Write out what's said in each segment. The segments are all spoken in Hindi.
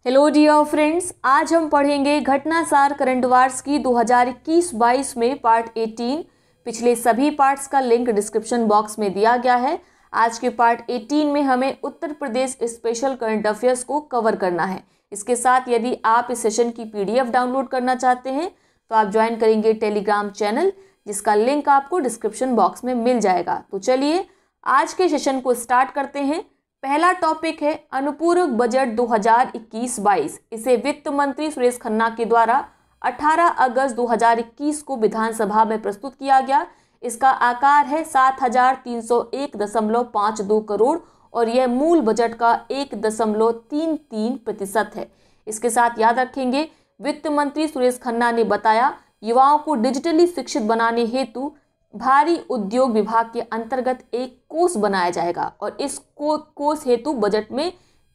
हेलो डियर फ्रेंड्स, आज हम पढ़ेंगे घटनासार करंट वार्स की 2021-22 में पार्ट 18। पिछले सभी पार्ट्स का लिंक डिस्क्रिप्शन बॉक्स में दिया गया है। आज के पार्ट 18 में हमें Uttar Pradesh special current affairs को कवर करना है। इसके साथ यदि आप इस सेशन की पीडीएफ डाउनलोड करना चाहते हैं तो आप ज्वाइन करेंगे टेलीग्राम चैनल, जिसका लिंक आपको डिस्क्रिप्शन बॉक्स में मिल जाएगा। तो चलिए आज के सेशन को स्टार्ट करते हैं। पहला टॉपिक है अनुपूरक बजट 2021-22। इसे वित्त मंत्री सुरेश खन्ना के द्वारा 18 अगस्त 2021 को विधानसभा में प्रस्तुत किया गया। इसका आकार है 7,301.52 करोड़ और यह मूल बजट का 1.33% है। इसके साथ याद रखेंगे, वित्त मंत्री सुरेश खन्ना ने बताया, युवाओं को डिजिटली शिक्षित बनाने हेतु भारी उद्योग विभाग के अंतर्गत एक कोष बनाया जाएगा और इस कोष हेतु बजट में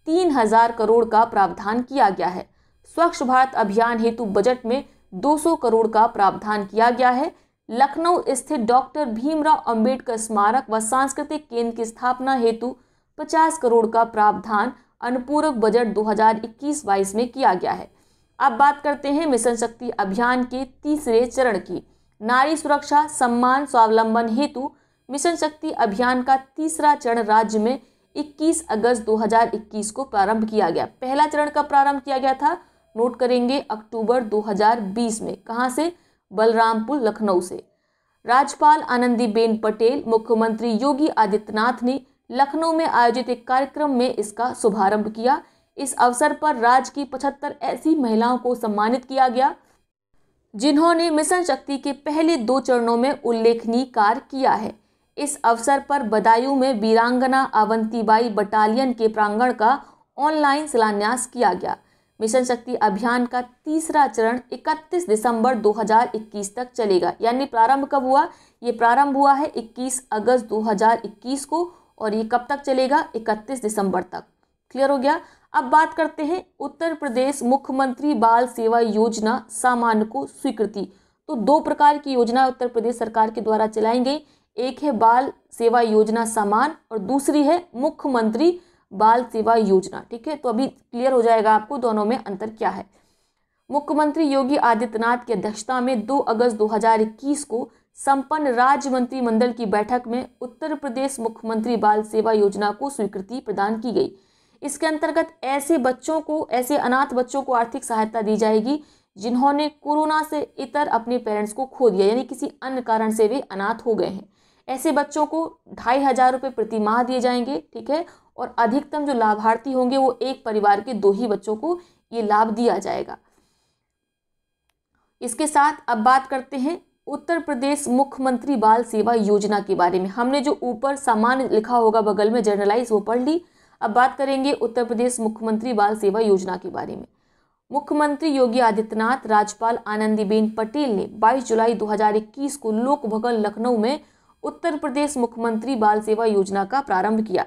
3,000 करोड़ का प्रावधान किया गया है। स्वच्छ भारत अभियान हेतु बजट में 200 करोड़ का प्रावधान किया गया है। लखनऊ स्थित डॉक्टर भीमराव अंबेडकर स्मारक व सांस्कृतिक केंद्र की स्थापना हेतु 50 करोड़ का प्रावधान अनुपूरक बजट 2021-22 में किया गया है। अब बात करते हैं मिशन शक्ति अभियान के तीसरे चरण की। नारी सुरक्षा सम्मान स्वावलंबन हेतु मिशन शक्ति अभियान का तीसरा चरण राज्य में 21 अगस्त 2021 को प्रारंभ किया गया। पहला चरण का प्रारंभ किया गया था, नोट करेंगे, अक्टूबर 2020 में। कहां से? बलरामपुर, लखनऊ से। राज्यपाल आनंदीबेन पटेल, मुख्यमंत्री योगी आदित्यनाथ ने लखनऊ में आयोजित एक कार्यक्रम में इसका शुभारंभ किया। इस अवसर पर राज्य की 75 ऐसी महिलाओं को सम्मानित किया गया जिन्होंने मिशन शक्ति के पहले 2 चरणों में उल्लेखनीय कार्य किया है। इस अवसर पर बदायूं में वीरांगना अवंतीबाई बटालियन के प्रांगण का ऑनलाइन शिलान्यास किया गया। मिशन शक्ति अभियान का तीसरा चरण 31 दिसंबर 2021 तक चलेगा। यानी प्रारंभ कब हुआ? ये प्रारंभ हुआ है 21 अगस्त 2021 को और ये कब तक चलेगा? 31 दिसंबर तक। क्लियर हो गया? अब बात करते हैं उत्तर प्रदेश मुख्यमंत्री बाल सेवा योजना सामान्य को स्वीकृति। तो 2 प्रकार की योजना उत्तर प्रदेश सरकार के द्वारा चलाई गई। एक है बाल सेवा योजना सामान्य और दूसरी है मुख्यमंत्री बाल सेवा योजना। ठीक है, तो अभी क्लियर हो जाएगा आपको दोनों में अंतर क्या है। मुख्यमंत्री योगी आदित्यनाथ की अध्यक्षता में 2 अगस्त 2021 को संपन्न राज्य मंत्रिमंडल की बैठक में उत्तर प्रदेश मुख्यमंत्री बाल सेवा योजना को स्वीकृति प्रदान की गई। इसके अंतर्गत ऐसे अनाथ बच्चों को आर्थिक सहायता दी जाएगी जिन्होंने कोरोना से इतर अपने पेरेंट्स को खो दिया, यानी किसी अन्य कारण से वे अनाथ हो गए हैं। ऐसे बच्चों को 2,500 रुपये प्रति माह दिए जाएंगे। ठीक है, और अधिकतम जो लाभार्थी होंगे वो एक परिवार के 2 ही बच्चों को ये लाभ दिया जाएगा। इसके साथ अब बात करते हैं उत्तर प्रदेश मुख्यमंत्री बाल सेवा योजना के बारे में। हमने जो ऊपर सामान्य लिखा होगा बगल में जनरलाइज वो पढ़ ली। अब बात करेंगे उत्तर प्रदेश मुख्यमंत्री बाल सेवा योजना के बारे में। मुख्यमंत्री योगी आदित्यनाथ, राज्यपाल आनंदीबेन पटेल ने 22 जुलाई 2021 को लोक भवन लखनऊ में उत्तर प्रदेश मुख्यमंत्री बाल सेवा योजना का प्रारंभ किया।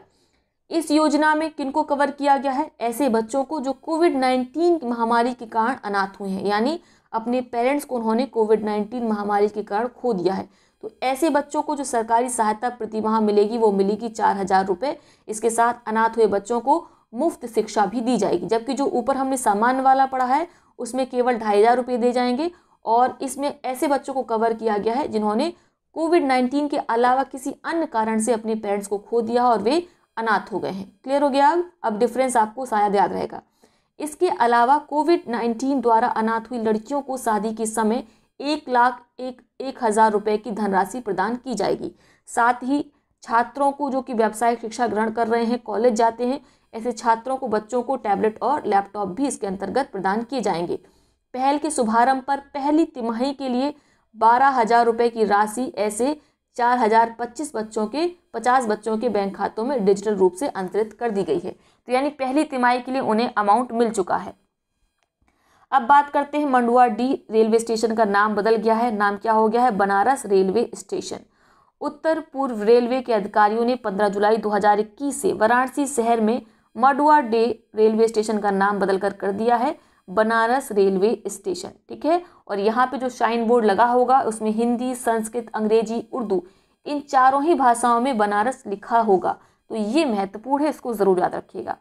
इस योजना में किनको कवर किया गया है? ऐसे बच्चों को जो कोविड-19 महामारी के कारण अनाथ हुए हैं, यानी अपने पेरेंट्स को उन्होंने कोविड-19 महामारी के कारण खो दिया है। तो ऐसे बच्चों को जो सरकारी सहायता प्रति माह मिलेगी वो मिलेगी 4,000 रुपये। इसके साथ अनाथ हुए बच्चों को मुफ्त शिक्षा भी दी जाएगी। जबकि जो ऊपर हमने सामान्य वाला पढ़ा है उसमें केवल 2,500 रुपये दिए जाएंगे और इसमें ऐसे बच्चों को कवर किया गया है जिन्होंने कोविड-19 के अलावा किसी अन्य कारण से अपने पेरेंट्स को खो दिया और वे अनाथ हो गए हैं। क्लियर हो गया? अब डिफरेंस आपको शायद याद रहेगा। इसके अलावा कोविड-19 द्वारा अनाथ हुई लड़कियों को शादी के समय 1,01,000 रुपये की धनराशि प्रदान की जाएगी। साथ ही छात्रों को जो कि व्यावसायिक शिक्षा ग्रहण कर रहे हैं, कॉलेज जाते हैं, ऐसे छात्रों को बच्चों को टैबलेट और लैपटॉप भी इसके अंतर्गत प्रदान किए जाएंगे। पहल के शुभारंभ पर पहली तिमाही के लिए 12,000 रुपये की राशि ऐसे 4,025 50 बच्चों के बैंक खातों में डिजिटल रूप से अंतरित कर दी गई है। तो यानी पहली तिमाही के लिए उन्हें अमाउंट मिल चुका है। अब बात करते हैं मंडुआ डी रेलवे स्टेशन का नाम बदल गया है। नाम क्या हो गया है? Banaras railway station. उत्तर पूर्व रेलवे के अधिकारियों ने 15 जुलाई 2021 से वाराणसी शहर में मंडुआ डे रेलवे स्टेशन का नाम बदलकर कर दिया है बनारस रेलवे स्टेशन। ठीक है, और यहाँ पे जो शाइन बोर्ड लगा होगा उसमें हिंदी, संस्कृत, अंग्रेजी, उर्दू इन चारों ही भाषाओं में बनारस लिखा होगा। तो ये महत्वपूर्ण है, इसको जरूर याद रखिएगा।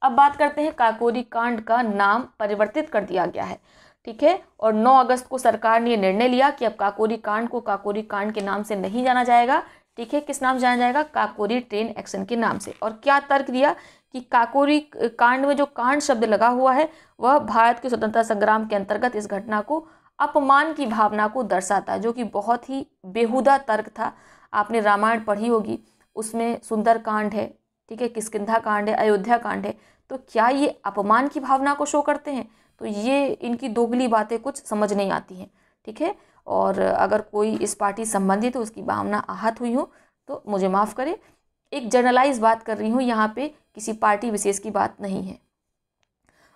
अब बात करते हैं काकोरी कांड का नाम परिवर्तित कर दिया गया है, ठीक है। और 9 अगस्त को सरकार ने निर्णय लिया कि अब काकोरी कांड को काकोरी कांड के नाम से नहीं जाना जाएगा, ठीक है। किस नाम से जाना जाएगा? काकोरी ट्रेन एक्शन के नाम से। और क्या तर्क दिया कि काकोरी कांड में जो कांड शब्द लगा हुआ है वह भारत के स्वतंत्रता संग्राम के अंतर्गत इस घटना को अपमान की भावना को दर्शाता है, जो कि बहुत ही बेहुदा तर्क था। आपने रामायण पढ़ी होगी, उसमें सुंदर कांड है, ठीक है, किष्किंधा कांड है, अयोध्या कांड है, तो क्या ये अपमान की भावना को शो करते हैं? तो ये इनकी दोगली बातें कुछ समझ नहीं आती हैं, ठीक है। और अगर कोई इस पार्टी संबंधित है, उसकी भावना आहत हुई हो तो मुझे माफ़ करें। एक जनरलाइज बात कर रही हूँ, यहाँ पे किसी पार्टी विशेष की बात नहीं है।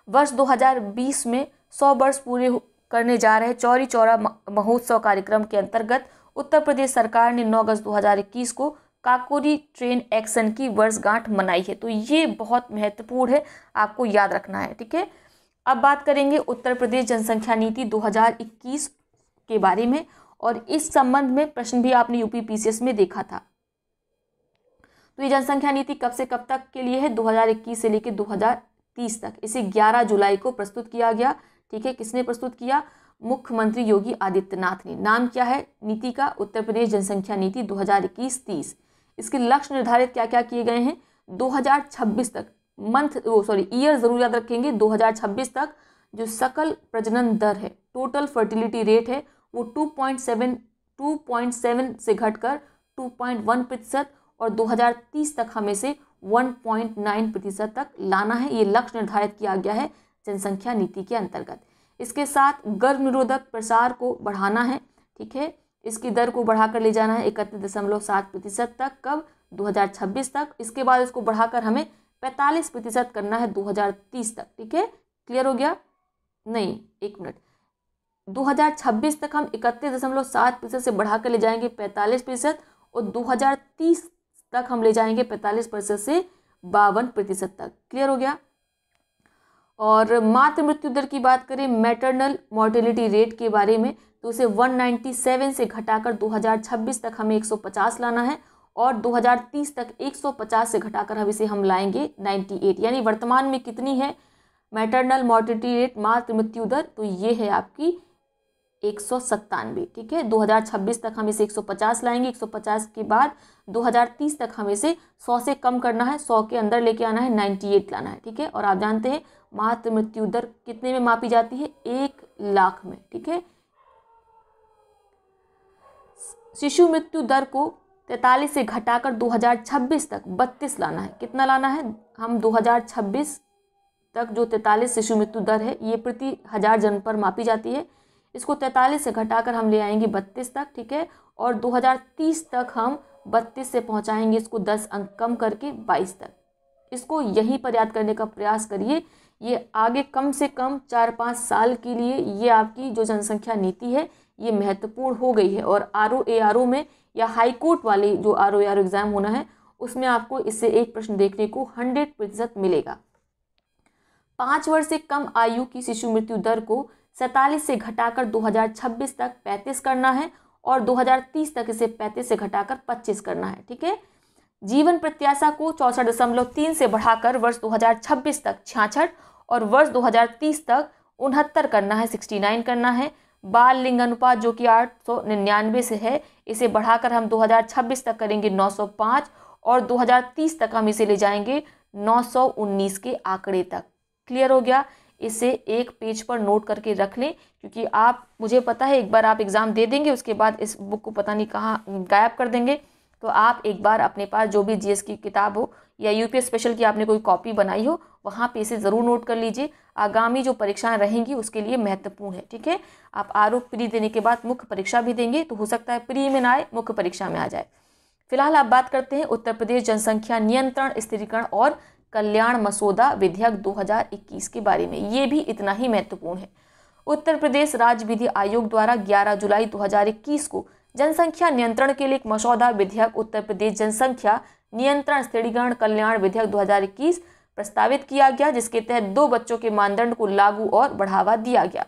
वर्ष 2020 में 100 वर्ष पूरे करने जा रहे चौरी चौरा महोत्सव कार्यक्रम के अंतर्गत उत्तर प्रदेश सरकार ने 9 अगस्त 2021 को काकोरी ट्रेन एक्शन की वर्षगांठ मनाई है। तो ये बहुत महत्वपूर्ण है, आपको याद रखना है, ठीक है। अब बात करेंगे उत्तर प्रदेश जनसंख्या नीति 2021 के बारे में, और इस संबंध में प्रश्न भी आपने यूपी पीसीएस में देखा था। तो ये जनसंख्या नीति कब से कब तक के लिए है? 2021 से लेकर 2030 तक। इसे 11 जुलाई को प्रस्तुत किया गया, ठीक है। किसने प्रस्तुत किया? मुख्यमंत्री योगी आदित्यनाथ ने। नाम क्या है नीति का? उत्तर प्रदेश जनसंख्या नीति 2021-30। इसके लक्ष्य निर्धारित क्या क्या किए गए हैं? 2026 तक ईयर जरूर याद रखेंगे। 2026 तक जो सकल प्रजनन दर है, टोटल फर्टिलिटी रेट है, वो 2.7 से घटकर 2.1% और 2030 तक हमें से 1.9% तक लाना है। ये लक्ष्य निर्धारित किया गया है जनसंख्या नीति के अंतर्गत। इसके साथ गर्भ निरोधक प्रसार को बढ़ाना है, ठीक है। इसकी दर को बढ़ाकर ले जाना है 31.7% तक। कब? 2026 तक। इसके बाद इसको बढ़ाकर हमें 45% करना है 2030 तक, ठीक है। क्लियर हो गया? नहीं, एक मिनट। 2026 तक हम 31.7% से बढ़ाकर ले जाएंगे 45%, और 2030 तक हम ले जाएंगे 45% से 52% तक। क्लियर हो गया? और मातृ मृत्यु दर की बात करें, मैटरनल मॉर्टेलिटी रेट के बारे में, तो उसे 197 से घटाकर 2026 तक हमें 150 लाना है, और 2030 तक 150 से घटाकर हम इसे लाएंगे 98। यानी वर्तमान में कितनी है मैटरनल मॉर्टेलिटी रेट, मातृ मृत्यु दर? तो ये है आपकी 197, ठीक है। 2026 तक हम इसे 150 लाएंगे, 150 के बाद 2030 तक हमें इसे 100 से कम करना है, 100 के अंदर लेके आना है, 98 लाना है, ठीक है। और आप जानते हैं मातृ मृत्यु दर कितने में मापी जाती है? 1 लाख में, ठीक है। शिशु मृत्यु दर को 43 से घटाकर 2026 तक 32 लाना है। कितना लाना है? हम 2026 तक जो 43 शिशु मृत्यु दर है, ये प्रति 1000 जन पर मापी जाती है, इसको 43 से घटाकर हम ले आएंगे 32 तक, ठीक है। और 2030 तक हम 32 से पहुंचाएंगे इसको 10 अंक कम करके 22 तक। इसको यहीं पर याद करने का प्रयास करिए। ये आगे कम से कम 4-5 साल के लिए ये आपकी जो जनसंख्या नीति है ये महत्वपूर्ण हो गई है। और RO-ARO में या हाई कोर्ट वाली जो RO-ARO एग्जाम होना है उसमें आपको इससे एक प्रश्न देखने को 100% मिलेगा। 5 वर्ष से कम आयु की शिशु मृत्यु दर को 47 से घटाकर 2026 तक 35 करना है, और 2030 तक इसे 35 से घटाकर 25 करना है, ठीक है। जीवन प्रत्याशा को 64.3 से बढ़ाकर वर्ष 2026 तक 66 और वर्ष 2030 तक 69 करना है, 69 करना है। बाल लिंग अनुपात जो कि 899 से है, इसे बढ़ाकर हम 2026 तक करेंगे 905, और 2030 तक हम इसे ले जाएंगे 919 के आंकड़े तक। क्लियर हो गया? इसे एक पेज पर नोट करके रख लें, क्योंकि आप, मुझे पता है एक बार आप एग्ज़ाम दे देंगे, उसके बाद इस बुक को पता नहीं कहाँ गायब कर देंगे। तो आप एक बार अपने पास जो भी GS की किताब हो या UPS स्पेशल की आपने कोई कॉपी बनाई हो, वहाँ पे इसे ज़रूर नोट कर लीजिए। आगामी जो परीक्षाएं रहेंगी उसके लिए महत्वपूर्ण है, ठीक है। आप आरोप प्री देने के बाद मुख्य परीक्षा भी देंगे, तो हो सकता है प्री में ना आए, मुख्य परीक्षा में आ जाए। फिलहाल आप बात करते हैं उत्तर प्रदेश जनसंख्या नियंत्रण, स्थिरीकरण और कल्याण मसौदा विधेयक 2021 के बारे में। ये भी इतना ही महत्वपूर्ण है। उत्तर प्रदेश राज्य विधि आयोग द्वारा 11 जुलाई 2021 को जनसंख्या नियंत्रण के लिए एक मसौदा विधेयक उत्तर प्रदेश जनसंख्या नियंत्रण, स्थिरीकरण, कल्याण विधेयक 2021 प्रस्तावित किया गया, जिसके तहत 2 बच्चों के मानदंड को लागू और बढ़ावा दिया गया।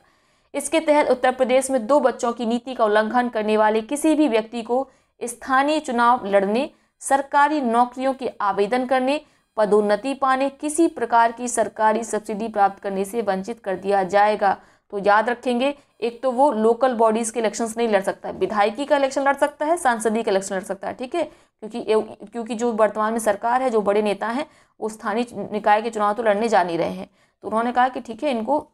इसके तहत उत्तर प्रदेश में 2 बच्चों की नीति का उल्लंघन करने वाले किसी भी व्यक्ति को स्थानीय चुनाव लड़ने, सरकारी नौकरियों के आवेदन करने, पदोन्नति पाने, किसी प्रकार की सरकारी सब्सिडी प्राप्त करने से वंचित कर दिया जाएगा। तो याद रखेंगे, एक तो वो लोकल बॉडीज के इलेक्शंस नहीं लड़ सकता है, विधायकी का इलेक्शन लड़ सकता है, सांसदीय का इलेक्शन लड़ सकता है, ठीक है, क्योंकि जो वर्तमान में सरकार है, जो बड़े नेता हैं, वो स्थानीय निकाय के चुनाव तो लड़ने जा नहीं रहे हैं। तो उन्होंने कहा कि ठीक है, इनको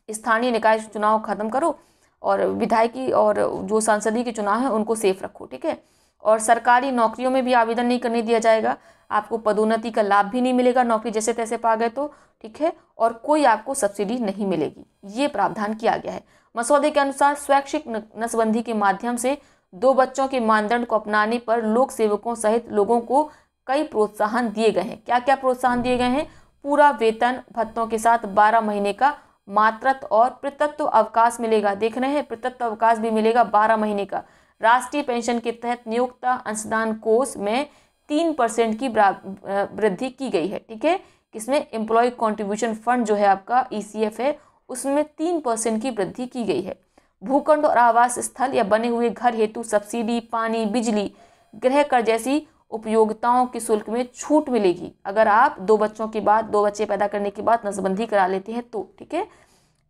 स्थानीय निकाय चुनाव खत्म करो और विधायकी और जो सांसदीय के चुनाव हैं उनको सेफ रखो, ठीक है। और सरकारी नौकरियों में भी आवेदन नहीं करने दिया जाएगा, आपको पदोन्नति का लाभ भी नहीं मिलेगा नौकरी जैसे तैसे पा गए तो, ठीक है, और कोई आपको सब्सिडी नहीं मिलेगी, ये प्रावधान किया गया है। मसौदे के अनुसार स्वैच्छिक नसबंदी के माध्यम से 2 बच्चों के मानदंड को अपनाने पर लोक सेवकों सहित लोगों को कई प्रोत्साहन दिए गए हैं। क्या क्या प्रोत्साहन दिए गए हैं? पूरा वेतन भत्तों के साथ 12 महीने का मातृत्व और पितृत्व अवकाश मिलेगा, देख रहे हैं, पितृत्व अवकाश भी मिलेगा 12 महीने का। राष्ट्रीय पेंशन के तहत नियोक्ता अंशदान कोष में 3% की वृद्धि की गई है, ठीक है, किसमें? एम्प्लॉय कॉन्ट्रीब्यूशन फंड जो है आपका ECF है, उसमें 3% की वृद्धि की गई है। भूखंड और आवास स्थल या बने हुए घर हेतु सब्सिडी, पानी, बिजली, गृह कर जैसी उपयोगिताओं के शुल्क में छूट मिलेगी अगर आप 2 बच्चों के बाद, 2 बच्चे पैदा करने के बाद नसबंदी करा लेते हैं तो, ठीक है।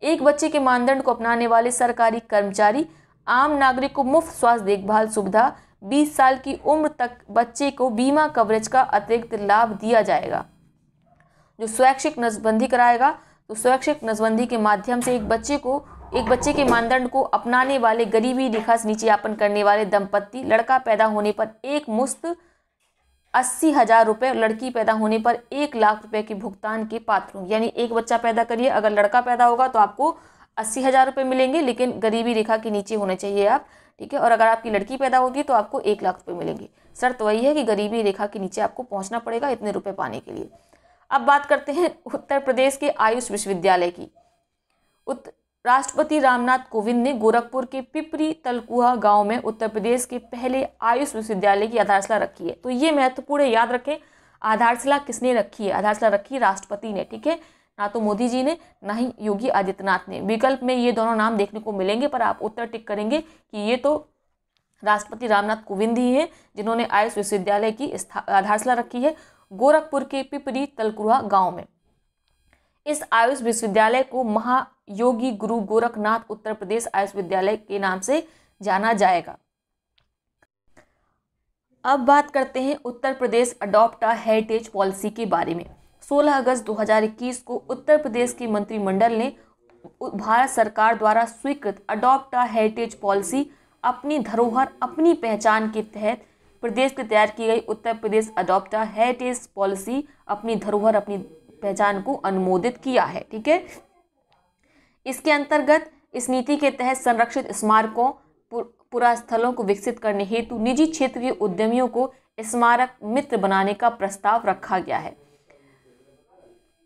1 बच्चे के मानदंड को अपनाने वाले सरकारी कर्मचारी, आम नागरिक को मुफ्त स्वास्थ्य देखभाल सुविधा, 20 साल की उम्र तक बच्चे को बीमा कवरेज का अतिरिक्त लाभ दिया जाएगा। जो स्वैच्छिक नसबंदी कराएगा, तो स्वैच्छिक नसबंदी के माध्यम से एक बच्चे के मानदंड को अपनाने वाले गरीबी रेखा से नीचे यापन करने वाले दंपत्ति लड़का पैदा होने पर एक मुश्त 80,000 रुपये, लड़की पैदा होने पर 1 लाख रुपए के भुगतान के पात्र होंगे। यानी एक बच्चा पैदा करिए, अगर लड़का पैदा होगा तो आपको 80,000 रुपये मिलेंगे, लेकिन गरीबी रेखा के नीचे होने चाहिए आप, ठीक है। और अगर आपकी लड़की पैदा होगी तो आपको 1 लाख रुपये मिलेंगे। शर्त वही है कि गरीबी रेखा के नीचे आपको पहुंचना पड़ेगा इतने रुपए पाने के लिए। अब बात करते हैं उत्तर प्रदेश के आयुष विश्वविद्यालय की। राष्ट्रपति रामनाथ कोविंद ने गोरखपुर के पिपरी तलकुहा गांव में उत्तर प्रदेश के पहले आयुष विश्वविद्यालय की आधारशिला रखी है। तो ये महत्वपूर्ण है, याद रखें, आधारशिला किसने रखी है? आधारशिला रखी राष्ट्रपति ने, ठीक है, ना तो मोदी जी ने, ना ही योगी आदित्यनाथ ने। विकल्प में ये दोनों नाम देखने को मिलेंगे, पर आप उत्तर टिक करेंगे कि ये तो राष्ट्रपति रामनाथ कोविंद ही हैं जिन्होंने आयुष विश्वविद्यालय की आधारशिला रखी है गोरखपुर के पिपरी तलकुहा गांव में। इस आयुष विश्वविद्यालय को महायोगी गुरु गोरखनाथ उत्तर प्रदेश आयुष विद्यालय के नाम से जाना जाएगा। अब बात करते हैं Uttar Pradesh adopt a heritage policy के बारे में। 16 अगस्त 2021 को उत्तर प्रदेश के मंत्रिमंडल ने भारत सरकार द्वारा स्वीकृत अडॉप्ट अ हेरिटेज पॉलिसी, अपनी धरोहर अपनी पहचान के तहत प्रदेश में तैयार की गई Uttar Pradesh adopt a heritage policy, अपनी धरोहर अपनी पहचान को अनुमोदित किया है, ठीक है। इसके अंतर्गत इस नीति के तहत संरक्षित स्मारकों, पुरास्थलों को विकसित करने हेतु निजी क्षेत्र के उद्यमियों को स्मारक मित्र बनाने का प्रस्ताव रखा गया है।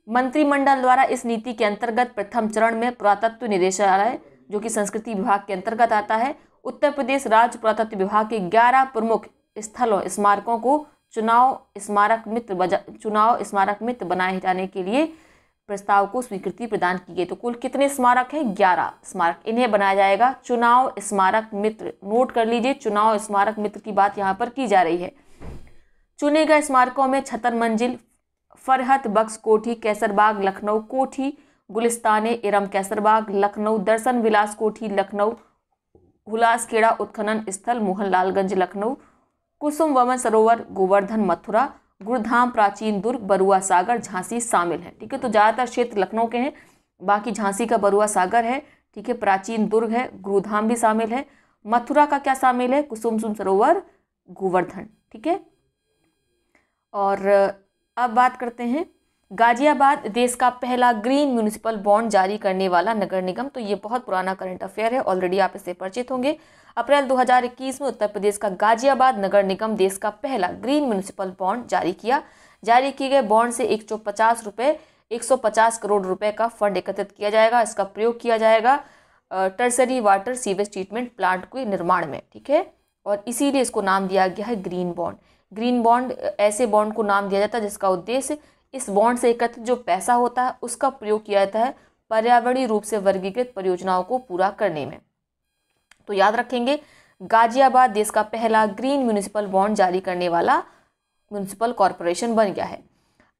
मंत्रिमंडल द्वारा इस नीति के अंतर्गत प्रथम चरण में पुरातत्व निदेशालय, जो कि संस्कृति विभाग के अंतर्गत आता है, उत्तर प्रदेश राज्य पुरातत्व विभाग के 11 प्रमुख स्थलों, स्मारकों को चुनाव स्मारक मित्र बनाए जाने के लिए प्रस्ताव को स्वीकृति प्रदान की गई। तो कुल कितने स्मारक हैं? 11 स्मारक, इन्हें बनाया जाएगा चुनाव स्मारक मित्र। नोट कर लीजिए, चुनाव स्मारक मित्र की बात यहाँ पर की जा रही है। चुने गए स्मारकों में छतर मंजिल, फरहत बख्श कोठी कैसरबाग लखनऊ, कोठी गुलिस्ताने इरम कैसरबाग लखनऊ, दर्शन विलास कोठी लखनऊ, हुलासखेड़ा उत्खनन स्थल मोहनलालगंज लखनऊ, कुसुम वमन सरोवर गोवर्धन मथुरा, गुरुधाम प्राचीन दुर्ग बरुआ सागर झांसी शामिल है, ठीक है। तो ज़्यादातर क्षेत्र लखनऊ के हैं, बाकी झांसी का बरुआ सागर है, ठीक है, प्राचीन दुर्ग है, गुरुधाम भी शामिल है, मथुरा का क्या शामिल है? कुसुम सरोवर गोवर्धन, ठीक है। और अब बात करते हैं गाजियाबाद देश का पहला ग्रीन म्यूनिसिपल बॉन्ड जारी करने वाला नगर निगम। तो ये बहुत पुराना करंट अफेयर है, ऑलरेडी आप इससे परिचित होंगे। अप्रैल 2021 में उत्तर प्रदेश का गाजियाबाद नगर निगम देश का पहला ग्रीन म्यूनिसिपल बॉन्ड जारी किए गए बॉन्ड से 150 करोड़ रुपए का फंड एकत्रित किया जाएगा। इसका प्रयोग किया जाएगा tertiary water sewage treatment plant के निर्माण में, ठीक है। और इसीलिए इसको नाम दिया गया है ग्रीन बॉन्ड। ग्रीन बॉन्ड ऐसे बॉन्ड को नाम दिया जाता है जिसका उद्देश्य इस बॉन्ड से एकत्रित जो पैसा होता है उसका प्रयोग किया जाता है पर्यावरणीय रूप से वर्गीकृत परियोजनाओं को पूरा करने में। तो याद रखेंगे, गाजियाबाद देश का पहला ग्रीन म्यूनिसिपल बॉन्ड जारी करने वाला म्यूनिसिपल कॉरपोरेशन बन गया है।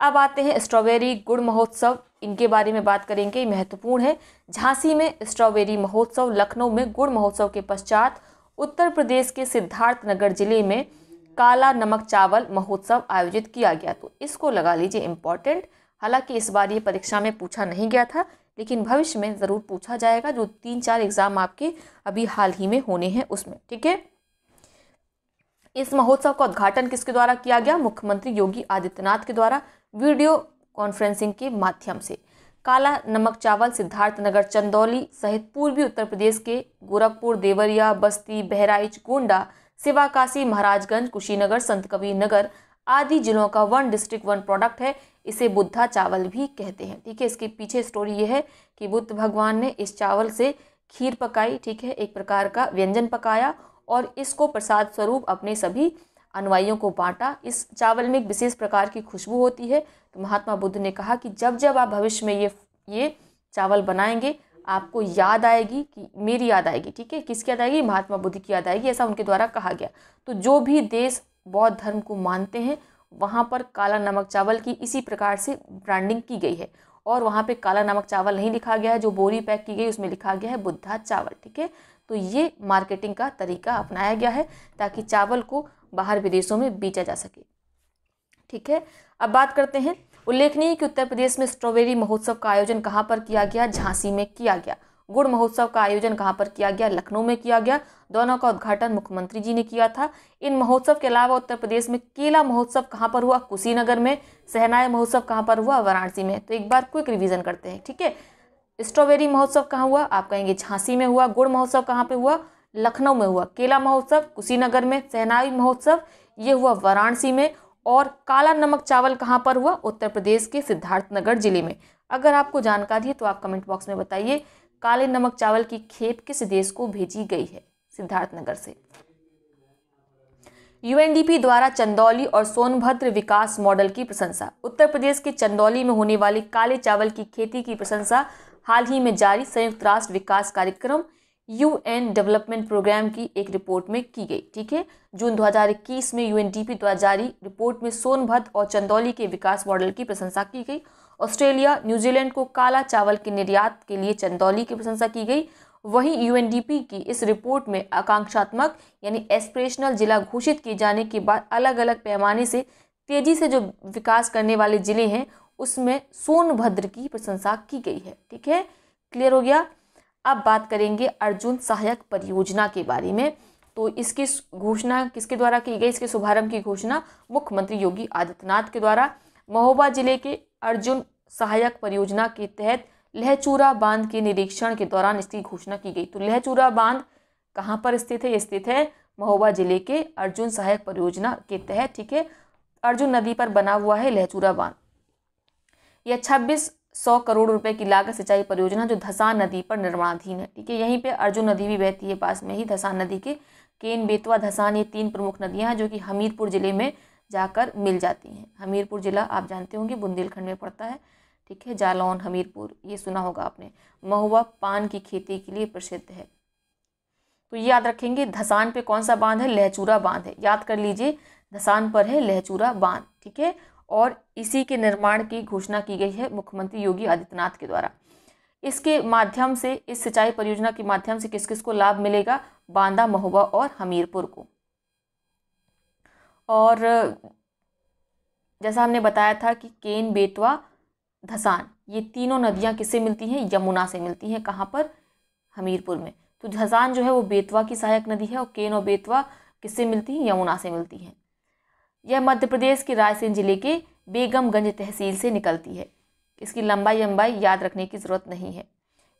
अब आते हैं स्ट्रॉबेरी गुड़ महोत्सव, इनके बारे में बात करेंगे, महत्वपूर्ण है। झांसी में स्ट्रॉबेरी महोत्सव, लखनऊ में गुड़ महोत्सव के पश्चात उत्तर प्रदेश के सिद्धार्थनगर जिले में काला नमक चावल महोत्सव आयोजित किया गया। तो इसको लगा लीजिए इम्पॉर्टेंट। हालांकि इस बार ये परीक्षा में पूछा नहीं गया था, लेकिन भविष्य में ज़रूर पूछा जाएगा, जो 3-4 एग्जाम आपके अभी हाल ही में होने हैं उसमें, ठीक है। इस महोत्सव का उद्घाटन किसके द्वारा किया गया? मुख्यमंत्री योगी आदित्यनाथ के द्वारा वीडियो कॉन्फ्रेंसिंग के माध्यम से। काला नमक चावल सिद्धार्थनगर, चंदौली सहित पूर्वी उत्तर प्रदेश के गोरखपुर, देवरिया, बस्ती, बहराइच, गोंडा, सिवाकाशी, महाराजगंज, कुशीनगर, संतकबीर नगर आदि जिलों का 1 डिस्ट्रिक्ट 1 प्रोडक्ट है। इसे बुद्धा चावल भी कहते हैं, ठीक है। इसके पीछे स्टोरी ये है कि बुद्ध भगवान ने इस चावल से खीर पकाई, ठीक है, एक प्रकार का व्यंजन पकाया और इसको प्रसाद स्वरूप अपने सभी अनुयायियों को बांटा। इस चावल में एक विशेष प्रकार की खुशबू होती है। तो महात्मा बुद्ध ने कहा कि जब जब आप भविष्य में ये चावल बनाएंगे, आपको याद आएगी, कि मेरी याद आएगी, ठीक है। किसकी याद आएगी? महात्मा बुद्ध की याद आएगी, ऐसा उनके द्वारा कहा गया। तो जो भी देश बौद्ध धर्म को मानते हैं, वहाँ पर काला नमक चावल की इसी प्रकार से ब्रांडिंग की गई है। और वहाँ पे काला नमक चावल नहीं लिखा गया है, जो बोरी पैक की गई उसमें लिखा गया है बुद्धा चावल, ठीक है। तो ये मार्केटिंग का तरीका अपनाया गया है ताकि चावल को बाहर विदेशों में बेचा जा सके, ठीक है। अब बात करते हैं, उल्लेखनीय कि उत्तर प्रदेश में स्ट्रॉबेरी महोत्सव का आयोजन कहाँ पर किया गया? झांसी में किया गया। गुड़ महोत्सव का आयोजन कहाँ पर किया गया? लखनऊ में किया गया। दोनों का उद्घाटन मुख्यमंत्री जी ने किया था। इन महोत्सव के अलावा उत्तर प्रदेश में केला महोत्सव कहाँ पर हुआ? कुशीनगर में। शहनाई महोत्सव कहाँ पर हुआ? वाराणसी में। तो एक बार क्विक रिवीजन करते हैं, ठीक है। स्ट्रॉबेरी महोत्सव कहाँ हुआ? आप कहेंगे झांसी में हुआ। गुड़ महोत्सव कहाँ पे हुआ? लखनऊ में हुआ। केला महोत्सव कुशीनगर में। शहनाई महोत्सव ये हुआ वाराणसी में। और काला नमक चावल कहाँ पर हुआ? उत्तर प्रदेश के सिद्धार्थनगर जिले में। अगर आपको जानकारी है तो आप कमेंट बॉक्स में बताइए, काले नमक चावल की खेप किस देश को भेजी गई है? सिद्धार्थनगर से। यूएनडीपी द्वारा चंदौली और सोनभद्र विकास मॉडल की प्रशंसा। उत्तर प्रदेश के चंदौली में होने वाले काले चावल की खेती की प्रशंसा हाल ही में जारी संयुक्त राष्ट्र विकास कार्यक्रम यूएन डेवलपमेंट प्रोग्राम की एक रिपोर्ट में की गई, ठीक है। जून 2021 में यूएनडीपी द्वारा जारी रिपोर्ट में सोनभद्र और चंदौली के विकास मॉडल की प्रशंसा की गई। ऑस्ट्रेलिया, न्यूजीलैंड को काला चावल के निर्यात के लिए चंदौली की प्रशंसा की गई। वहीं यूएनडीपी की इस रिपोर्ट में आकांक्षात्मक यानी एस्पिरेशनल जिला घोषित किए जाने के बाद अलग अलग पैमाने से तेजी से जो विकास करने वाले जिले हैं उसमें सोनभद्र की प्रशंसा की गई है, ठीक है। क्लियर हो गया। अब बात करेंगे अर्जुन सहायक परियोजना के बारे में। तो इसकी घोषणा किसके द्वारा की गई? इसके शुभारंभ की घोषणा मुख्यमंत्री योगी आदित्यनाथ के द्वारा महोबा जिले के अर्जुन सहायक परियोजना के तहत लहचूरा बांध के निरीक्षण के दौरान इसकी घोषणा की गई। तो लहचूरा बांध कहाँ पर स्थित है? ये स्थित है महोबा जिले के अर्जुन सहायक परियोजना के तहत, ठीक है। अर्जुन नदी पर बना हुआ है लहचूरा बांध। यह 2600 करोड़ रुपए की लागत सिंचाई परियोजना जो धसान नदी पर निर्माणाधीन है, ठीक है। यहीं पे अर्जुन नदी भी बहती है पास में ही, धसान नदी के। केन, बेतवा, धसान ये 3 प्रमुख नदियां हैं जो कि हमीरपुर जिले में जाकर मिल जाती हैं। हमीरपुर जिला आप जानते होंगे बुंदेलखंड में पड़ता है, ठीक है। जालौन, हमीरपुर ये सुना होगा आपने। महुआ पान की खेती के लिए प्रसिद्ध है, तो याद रखेंगे। धसान पे कौन सा बांध है? लहचूरा बांध है, याद कर लीजिए। धसान पर है लहचूरा बांध, ठीक है। और इसी के निर्माण की घोषणा की गई है मुख्यमंत्री योगी आदित्यनाथ के द्वारा। इसके माध्यम से, इस सिंचाई परियोजना के माध्यम से किस किस को लाभ मिलेगा? बांदा, महोबा और हमीरपुर को। और जैसा हमने बताया था कि केन, बेतवा, धसान ये तीनों नदियां किससे मिलती हैं? यमुना से मिलती हैं। कहाँ पर? हमीरपुर में। तो धसान जो है वो बेतवा की सहायक नदी है और केन और बेतवा किससे मिलती हैं? यमुना से मिलती हैं। यह मध्य प्रदेश के रायसेन जिले के बेगमगंज तहसील से निकलती है। इसकी लंबाई याद रखने की ज़रूरत नहीं है।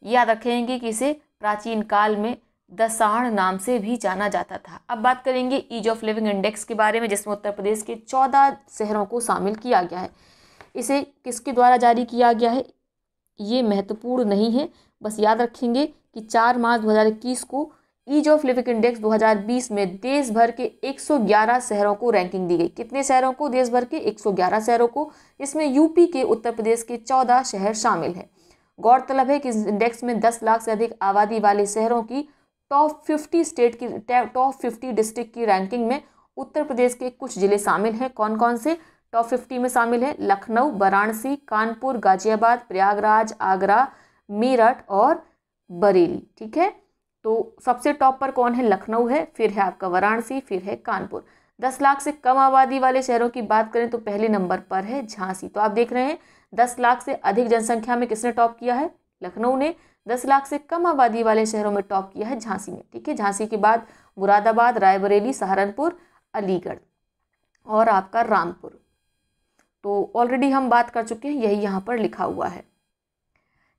याद रखेंगे कि इसे प्राचीन काल में दसाढ़ नाम से भी जाना जाता था। अब बात करेंगे ईज ऑफ लिविंग इंडेक्स के बारे में, जिसमें उत्तर प्रदेश के 14 शहरों को शामिल किया गया है। इसे किसके द्वारा जारी किया गया है ये महत्वपूर्ण नहीं है, बस याद रखेंगे कि 4 मार्च 2021 को ईज ऑफ लिविंग इंडेक्स 2020 में देश भर के 111 शहरों को रैंकिंग दी गई। कितने शहरों को? देश भर के 111 शहरों को। इसमें यूपी के, उत्तर प्रदेश के 14 शहर शामिल हैं। गौरतलब है कि इस इंडेक्स में 10 लाख से अधिक आबादी वाले शहरों की टॉप 50 डिस्ट्रिक्ट की रैंकिंग में उत्तर प्रदेश के कुछ जिले शामिल हैं। कौन कौन से? टॉप 50 में शामिल है लखनऊ, वाराणसी, कानपुर, गाजियाबाद, प्रयागराज, आगरा, मेरठ और बरेली। ठीक है, तो सबसे टॉप पर कौन है? लखनऊ है, फिर है आपका वाराणसी, फिर है कानपुर। 10 लाख से कम आबादी वाले शहरों की बात करें तो पहले नंबर पर है झांसी। तो आप देख रहे हैं 10 लाख से अधिक जनसंख्या में किसने टॉप किया है? लखनऊ ने। 10 लाख से कम आबादी वाले शहरों में टॉप किया है झांसी ने। ठीक है, झांसी के बाद मुरादाबाद, रायबरेली, सहारनपुर, अलीगढ़ और आपका रामपुर। तो ऑलरेडी हम बात कर चुके हैं, यही यहाँ पर लिखा हुआ है।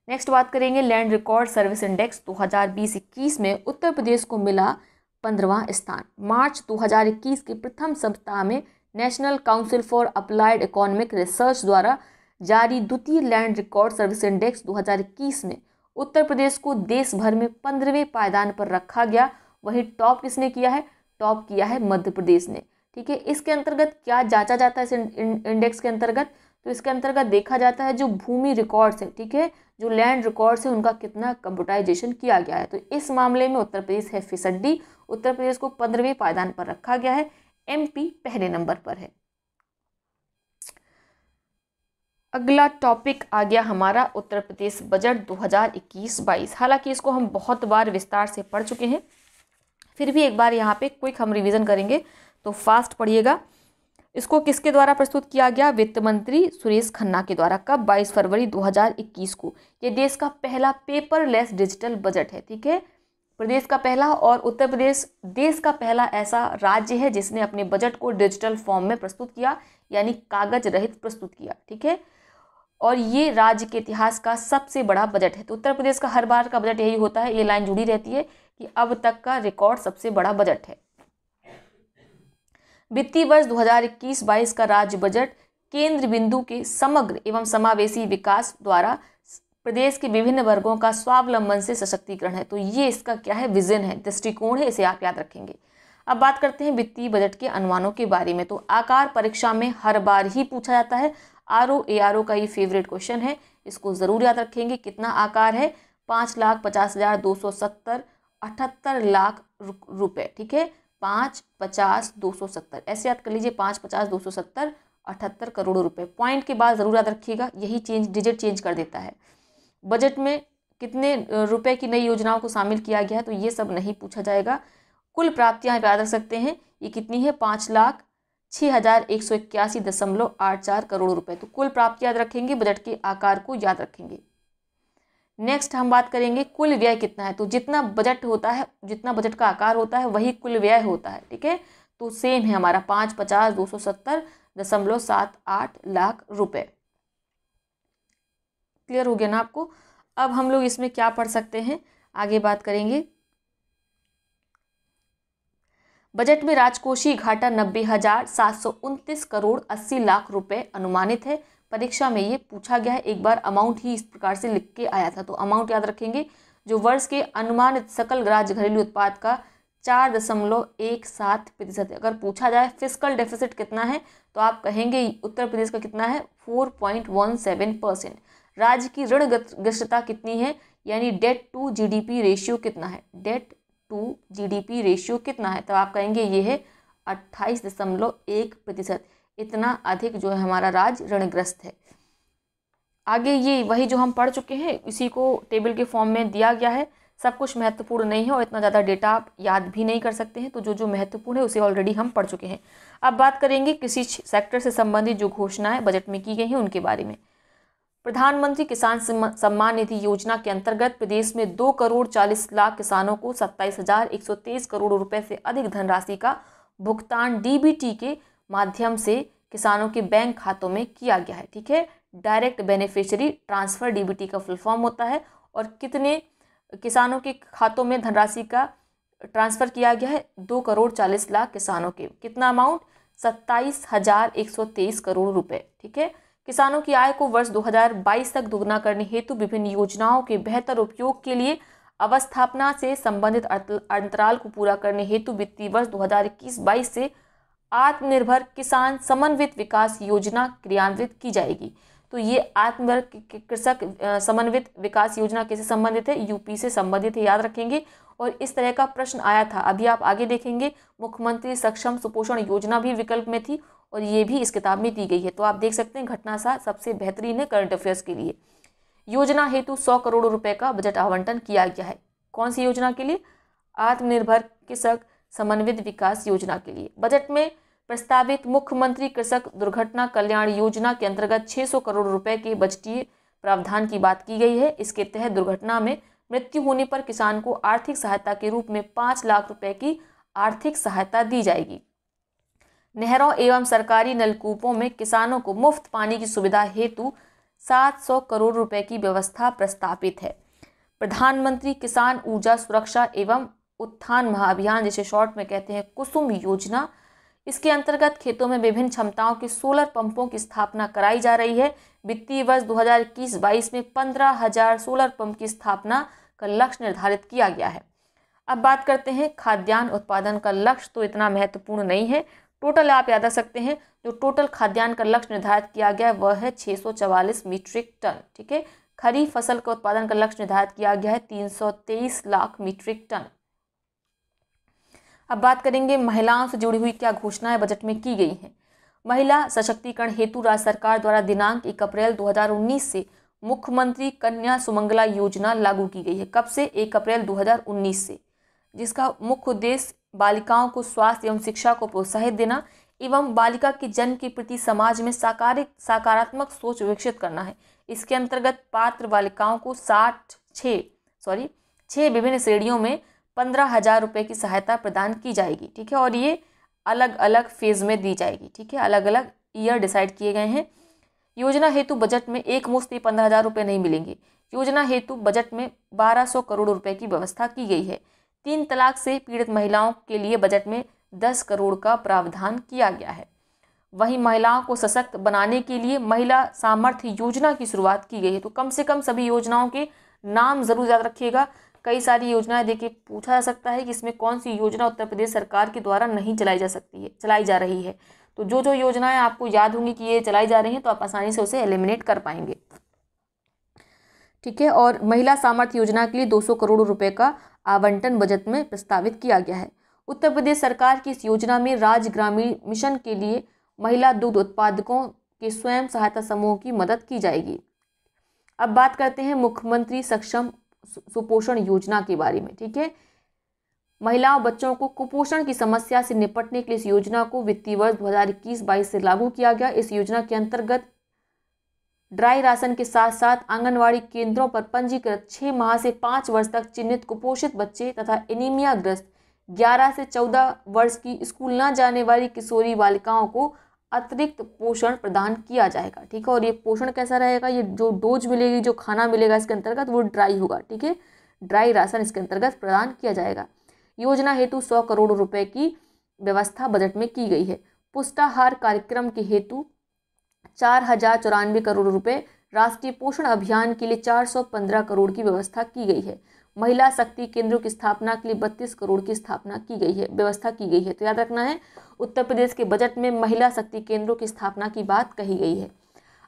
नेक्स्ट बात करेंगे लैंड रिकॉर्ड सर्विस इंडेक्स 2020-21 में उत्तर प्रदेश को मिला 15वां स्थान। मार्च 2021 के प्रथम सप्ताह में national council for applied economic research द्वारा जारी द्वितीय लैंड रिकॉर्ड सर्विस इंडेक्स 2021 में उत्तर प्रदेश को देश भर में 15वें पायदान पर रखा गया। वहीं टॉप किसने किया है? टॉप किया है मध्य प्रदेश ने। ठीक है, इसके अंतर्गत क्या जांचा जाता है? इस इंडेक्स के अंतर्गत तो इसके अंतर्गत देखा जाता है जो भूमि रिकॉर्ड्स है, ठीक है, जो लैंड रिकॉर्ड्स है उनका कितना कंप्यूटराइजेशन किया गया है। तो इस मामले में उत्तर प्रदेश है फिसड्डी। उत्तर प्रदेश को 15वें पायदान पर रखा गया है। एमपी पहले नंबर पर है। अगला टॉपिक आ गया हमारा उत्तर प्रदेश बजट 2021-22। हालांकि इसको हम बहुत बार विस्तार से पढ़ चुके हैं, फिर भी एक बार यहाँ पे क्विक हम रिवीजन करेंगे, तो फास्ट पढ़िएगा। इसको किसके द्वारा प्रस्तुत किया गया? वित्त मंत्री सुरेश खन्ना के द्वारा। कब? 22 फरवरी 2021 को। ये देश का पहला पेपरलेस डिजिटल बजट है। ठीक है, प्रदेश का पहला, और उत्तर प्रदेश देश का पहला ऐसा राज्य है जिसने अपने बजट को डिजिटल फॉर्म में प्रस्तुत किया, यानी कागज रहित प्रस्तुत किया। ठीक है, और ये राज्य के इतिहास का सबसे बड़ा बजट है। तो उत्तर प्रदेश का हर बार का बजट यही होता है, ये लाइन जुड़ी रहती है कि अब तक का रिकॉर्ड सबसे बड़ा बजट है। वित्तीय वर्ष 2021-22 का राज्य बजट केंद्र बिंदु के समग्र एवं समावेशी विकास द्वारा प्रदेश के विभिन्न वर्गों का स्वावलंबन से सशक्तिकरण है। तो ये इसका क्या है? विजन है, दृष्टिकोण है, इसे आप याद रखेंगे। अब बात करते हैं वित्तीय बजट के अनुमानों के बारे में। तो आकार परीक्षा में हर बार ही पूछा जाता है। आरओ एआरओ का ये फेवरेट क्वेश्चन है, इसको जरूर याद रखेंगे। कितना आकार है? 5,50,270 78 लाख रुपए। ठीक है, 5,50,270 ऐसे याद कर लीजिए, 5,50,270 78 करोड़ रुपए। पॉइंट के बाद जरूर याद रखिएगा, यही डिजिट चेंज कर देता है। बजट में कितने रुपए की नई योजनाओं को शामिल किया गया है, तो ये सब नहीं पूछा जाएगा। कुल प्राप्तियां याद रख सकते हैं, ये कितनी है? 5,06,181.84 करोड़ रुपए। तो कुल प्राप्ति याद रखेंगे, बजट के आकार को याद रखेंगे। नेक्स्ट हम बात करेंगे कुल व्यय कितना है। तो जितना बजट होता है, जितना बजट का आकार होता है, वही कुल व्यय होता है। ठीक है, तो सेम है हमारा 5,50,270.78 लाख रुपए। क्लियर हो गया ना आपको? अब हम लोग इसमें क्या पढ़ सकते हैं, आगे बात करेंगे। बजट में राजकोषीय घाटा 90,729 करोड़ 80 लाख रुपए अनुमानित है। परीक्षा में ये पूछा गया है, एक बार अमाउंट ही इस प्रकार से लिख के आया था, तो अमाउंट याद रखेंगे। जो वर्ष के अनुमानित सकल राज्य घरेलू उत्पाद का 4.17% है। अगर पूछा जाए फिस्कल डेफिसिट कितना है, तो आप कहेंगे उत्तर प्रदेश का कितना है? 4.17%। राज्य की ऋण ग्रस्तता कितनी है, यानी डेट टू जीडीपी रेशियो कितना है? डेट टू जीडीपी रेशियो कितना है? तो आप कहेंगे ये है 28.1%। इतना अधिक जो है हमारा राज्य ऋणग्रस्त है। आगे ये वही जो हम पढ़ चुके हैं, इसी को टेबल के फॉर्म में दिया गया है। सब कुछ महत्वपूर्ण नहीं है और इतना ज़्यादा डेटा आप याद भी नहीं कर सकते हैं, तो जो जो महत्वपूर्ण है उसे ऑलरेडी हम पढ़ चुके हैं। अब बात करेंगे किसी सेक्टर से संबंधित जो घोषणाएं बजट में की गई हैं उनके बारे में। प्रधानमंत्री किसान सम्मान निधि योजना के अंतर्गत प्रदेश में 2,40,00,000 किसानों को 27,123 करोड़ रुपए से अधिक धनराशि का भुगतान डीबीटी के माध्यम से किसानों के बैंक खातों में किया गया है। ठीक है, डायरेक्ट बेनिफिशियरी ट्रांसफर डीबीटी का फुल फॉर्म होता है। और कितने किसानों के खातों में धनराशि का ट्रांसफर किया गया है? 2,40,00,000 किसानों के। कितना अमाउंट? 27,123 करोड़ रुपए। ठीक है, किसानों की आय को वर्ष 2022 तक दोगुना करने हेतु विभिन्न योजनाओं के बेहतर उपयोग के लिए अवस्थापना से संबंधित अंतराल को पूरा करने हेतु वित्तीय वर्ष 2021-22 से आत्मनिर्भर किसान समन्वित विकास योजना क्रियान्वित की जाएगी। तो ये आत्मनिर्भर कृषक समन्वित विकास योजना किससे संबंधित है? यूपी से संबंधित है, याद रखेंगे। और इस तरह का प्रश्न आया था, अभी आप आगे देखेंगे। मुख्यमंत्री सक्षम सुपोषण योजना भी विकल्प में थी और ये भी इस किताब में दी गई है। तो आप देख सकते हैं घटना सा सबसे बेहतरीन है करंट अफेयर्स के लिए। योजना हेतु 100 करोड़ रुपए का बजट आवंटन किया गया है। कौन सी योजना के लिए? आत्मनिर्भर कृषक समन्वित विकास योजना के लिए। बजट में प्रस्तावित मुख्यमंत्री कृषक दुर्घटना कल्याण योजना के अंतर्गत 600 करोड़ रुपए के बजटीय प्रावधान की बात की गई है। इसके तहत दुर्घटना में मृत्यु होने पर किसान को आर्थिक सहायता के रूप में 5 लाख रुपए की आर्थिक सहायता दी जाएगी। नहरों एवं सरकारी नलकूपों में किसानों को मुफ्त पानी की सुविधा हेतु 700 करोड़ रुपए की व्यवस्था प्रस्तावित है। प्रधानमंत्री किसान ऊर्जा सुरक्षा एवं उत्थान महाअभियान, जिसे शॉर्ट में कहते हैं कुसुम योजना, इसके अंतर्गत खेतों में विभिन्न क्षमताओं के सोलर पंपों की स्थापना कराई जा रही है। वित्तीय वर्ष 2021-22 में 15,000 सोलर पंप की स्थापना का लक्ष्य निर्धारित किया गया है। अब बात करते हैं खाद्यान्न उत्पादन का लक्ष्य, तो इतना महत्वपूर्ण नहीं है। टोटल आप याद रख सकते हैं, जो टोटल खाद्यान्न का लक्ष्य निर्धारित किया गया है वह है 644 मीट्रिक टन। ठीक है, खरीफ फसल का उत्पादन का लक्ष्य निर्धारित किया गया है 323 लाख मीट्रिक टन। अब बात करेंगे महिलाओं से जुड़ी हुई क्या घोषणाएं बजट में की गई हैं। महिला सशक्तिकरण हेतु राज्य सरकार द्वारा दिनांक 1 अप्रैल 2019 से मुख्यमंत्री कन्या सुमंगला योजना लागू की गई है। कब से? 1 अप्रैल 2019 से, जिसका मुख्य उद्देश्य बालिकाओं को स्वास्थ्य एवं शिक्षा को प्रोत्साहित देना एवं बालिका के जन्म के प्रति समाज में सकारात्मक सोच विकसित करना है। इसके अंतर्गत पात्र बालिकाओं को 6 विभिन्न श्रेणियों में 15,000 रुपये की सहायता प्रदान की जाएगी। ठीक है, और ये अलग अलग फेज में दी जाएगी। ठीक है, अलग अलग ईयर डिसाइड किए गए हैं। योजना हेतु बजट में एक मुश्त 15,000 रुपये नहीं मिलेंगे। योजना हेतु बजट में 1200 करोड़ रुपए की व्यवस्था की गई है। 3 तलाक से पीड़ित महिलाओं के लिए बजट में 10 करोड़ का प्रावधान किया गया है। वहीं महिलाओं को सशक्त बनाने के लिए महिला सामर्थ्य योजना की शुरुआत की गई है। तो कम से कम सभी योजनाओं के नाम जरूर याद रखिएगा। कई सारी योजनाएं देखिए पूछा जा सकता है कि इसमें कौन सी योजना उत्तर प्रदेश सरकार के द्वारा नहीं चलाई जा रही है। तो जो जो योजनाएं आपको याद होंगी कि ये चलाई जा रही हैं, तो आप आसानी से उसे एलिमिनेट कर पाएंगे। ठीक है, और महिला सामर्थ्य योजना के लिए 200 करोड़ रुपए का आवंटन बजट में प्रस्तावित किया गया है। उत्तर प्रदेश सरकार की इस योजना में राज्य ग्रामीण मिशन के लिए महिला दूध उत्पादकों के स्वयं सहायता समूह की मदद की जाएगी। अब बात करते हैं मुख्यमंत्री सक्षम सुपोषण योजना के बारे में। ठीक है, महिलाओं बच्चों को कुपोषण की समस्या से निपटने के लिए इस योजना को वित्तीय वर्ष 2021-22 से लागू किया गया। इस योजना के अंतर्गत ड्राई राशन के साथ साथ आंगनवाड़ी केंद्रों पर पंजीकृत 6 माह से 5 वर्ष तक चिन्हित कुपोषित बच्चे तथा एनीमिया ग्रस्त 11 से 14 वर्ष की स्कूल न जाने वाली किशोरी बालिकाओं को अतिरिक्त पोषण प्रदान किया जाएगा। ठीक है, और ये पोषण कैसा रहेगा? ये जो डोज मिलेगी, जो खाना मिलेगा इसके अंतर्गत, वो ड्राई होगा। ठीक है, ड्राई राशन इसके अंतर्गत प्रदान किया जाएगा। योजना हेतु 100 करोड़ रुपए की व्यवस्था बजट में की गई है। पुष्टाहार कार्यक्रम के हेतु 4,094 करोड़ रुपए, राष्ट्रीय पोषण अभियान के लिए 415 करोड़ की व्यवस्था की गई है। महिला शक्ति केंद्रों की स्थापना के लिए 32 करोड़ की व्यवस्था की गई है। तो याद रखना है, उत्तर प्रदेश के बजट में महिला शक्ति केंद्रों की स्थापना की बात कही गई है।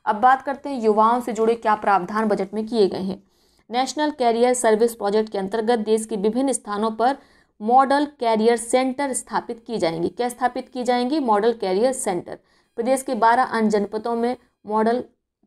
अब बात करते हैं युवाओं से जुड़े क्या प्रावधान बजट में किए गए हैं। नेशनल कैरियर सर्विस प्रोजेक्ट के अंतर्गत देश के विभिन्न स्थानों पर मॉडल कैरियर सेंटर स्थापित की जाएंगी। क्या स्थापित की जाएंगी? Model career centre. प्रदेश के 12 अन्य जनपदों में मॉडल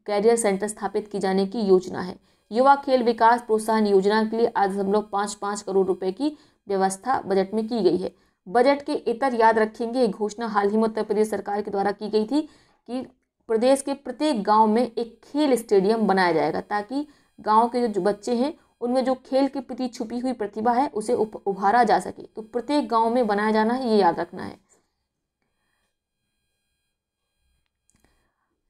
कैरियर सेंटर स्थापित की जाने की योजना है। युवा खेल विकास प्रोत्साहन योजना के लिए 8.55 करोड़ रुपए की व्यवस्था बजट में की गई है। बजट के इतर याद रखेंगे, एक घोषणा हाल ही में उत्तर प्रदेश सरकार के द्वारा की गई थी कि प्रदेश के प्रत्येक गांव में एक खेल स्टेडियम बनाया जाएगा, ताकि गांव के जो बच्चे हैं उनमें जो खेल के प्रति छुपी हुई प्रतिभा है उसे उभारा जा सके। तो प्रत्येक गांव में बनाया जाना है, ये याद रखना है।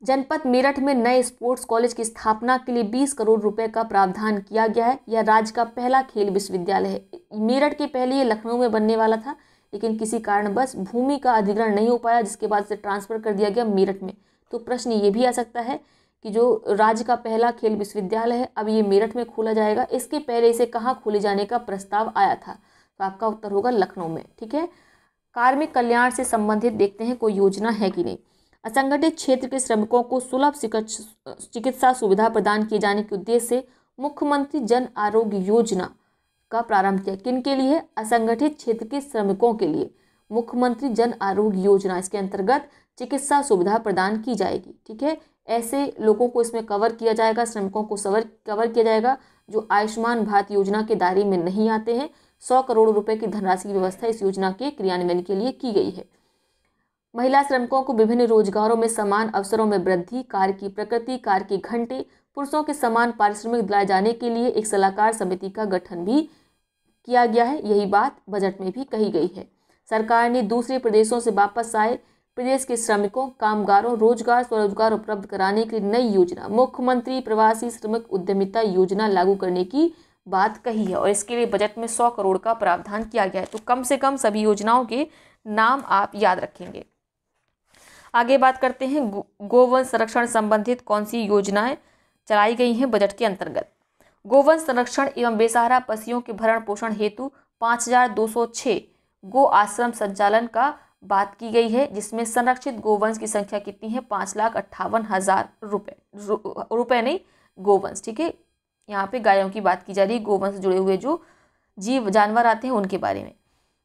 जनपद मेरठ में नए स्पोर्ट्स कॉलेज की स्थापना के लिए 20 करोड़ रुपए का प्रावधान किया गया है। यह राज्य का पहला खेल विश्वविद्यालय है। मेरठ के पहले ये लखनऊ में बनने वाला था, लेकिन किसी कारणवश भूमि का अधिग्रहण नहीं हो पाया, जिसके बाद से ट्रांसफर कर दिया गया मेरठ में। तो प्रश्न ये भी आ सकता है कि जो राज्य का पहला खेल विश्वविद्यालय है, अब ये मेरठ में खोला जाएगा, इसके पहले इसे कहाँ खोले जाने का प्रस्ताव आया था? तो आपका उत्तर होगा लखनऊ में। ठीक है, कार्मिक कल्याण से संबंधित देखते हैं कोई योजना है कि नहीं। असंगठित क्षेत्र के श्रमिकों को सुलभ चिकित्सा सुविधा प्रदान किए जाने के उद्देश्य से मुख्यमंत्री जन आरोग्य योजना का प्रारंभ किया। किन के लिए? असंगठित क्षेत्र के श्रमिकों के लिए मुख्यमंत्री जन आरोग्य योजना। इसके अंतर्गत चिकित्सा सुविधा प्रदान की जाएगी। ठीक है, ऐसे लोगों को इसमें कवर किया जाएगा, श्रमिकों को कवर किया जाएगा जो आयुष्मान भारत योजना के दायरे में नहीं आते हैं। 100 करोड़ रुपए की धनराशि की व्यवस्था इस योजना के क्रियान्वयन के लिए की गई है। महिला श्रमिकों को विभिन्न रोजगारों में समान अवसरों में वृद्धि, कार्य की प्रकृति, कार्य के घंटे, पुरुषों के समान पारिश्रमिक दिलाए जाने के लिए एक सलाहकार समिति का गठन भी किया गया है। यही बात बजट में भी कही गई है। सरकार ने दूसरे प्रदेशों से वापस आए प्रदेश के श्रमिकों, कामगारों रोजगार स्वरोजगार उपलब्ध कराने के लिए नई योजना मुख्यमंत्री प्रवासी श्रमिक उद्यमिता योजना लागू करने की बात कही है और इसके लिए बजट में 100 करोड़ का प्रावधान किया गया है। तो कम से कम सभी योजनाओं के नाम आप याद रखेंगे। आगे बात करते हैं गोवंश संरक्षण संबंधित कौन सी योजनाएं चलाई गई हैं बजट के अंतर्गत। गोवंश संरक्षण एवं बेसहारा पशुओं के भरण पोषण हेतु 5206 गो आश्रम संचालन का बात की गई है, जिसमें संरक्षित गोवंश की संख्या कितनी है 5,58,000 रुपए नहीं गोवंश। ठीक है, यहाँ पे गायों की बात की जा रही है, गोवंश से जुड़े हुए जो जीव जानवर आते हैं उनके बारे में।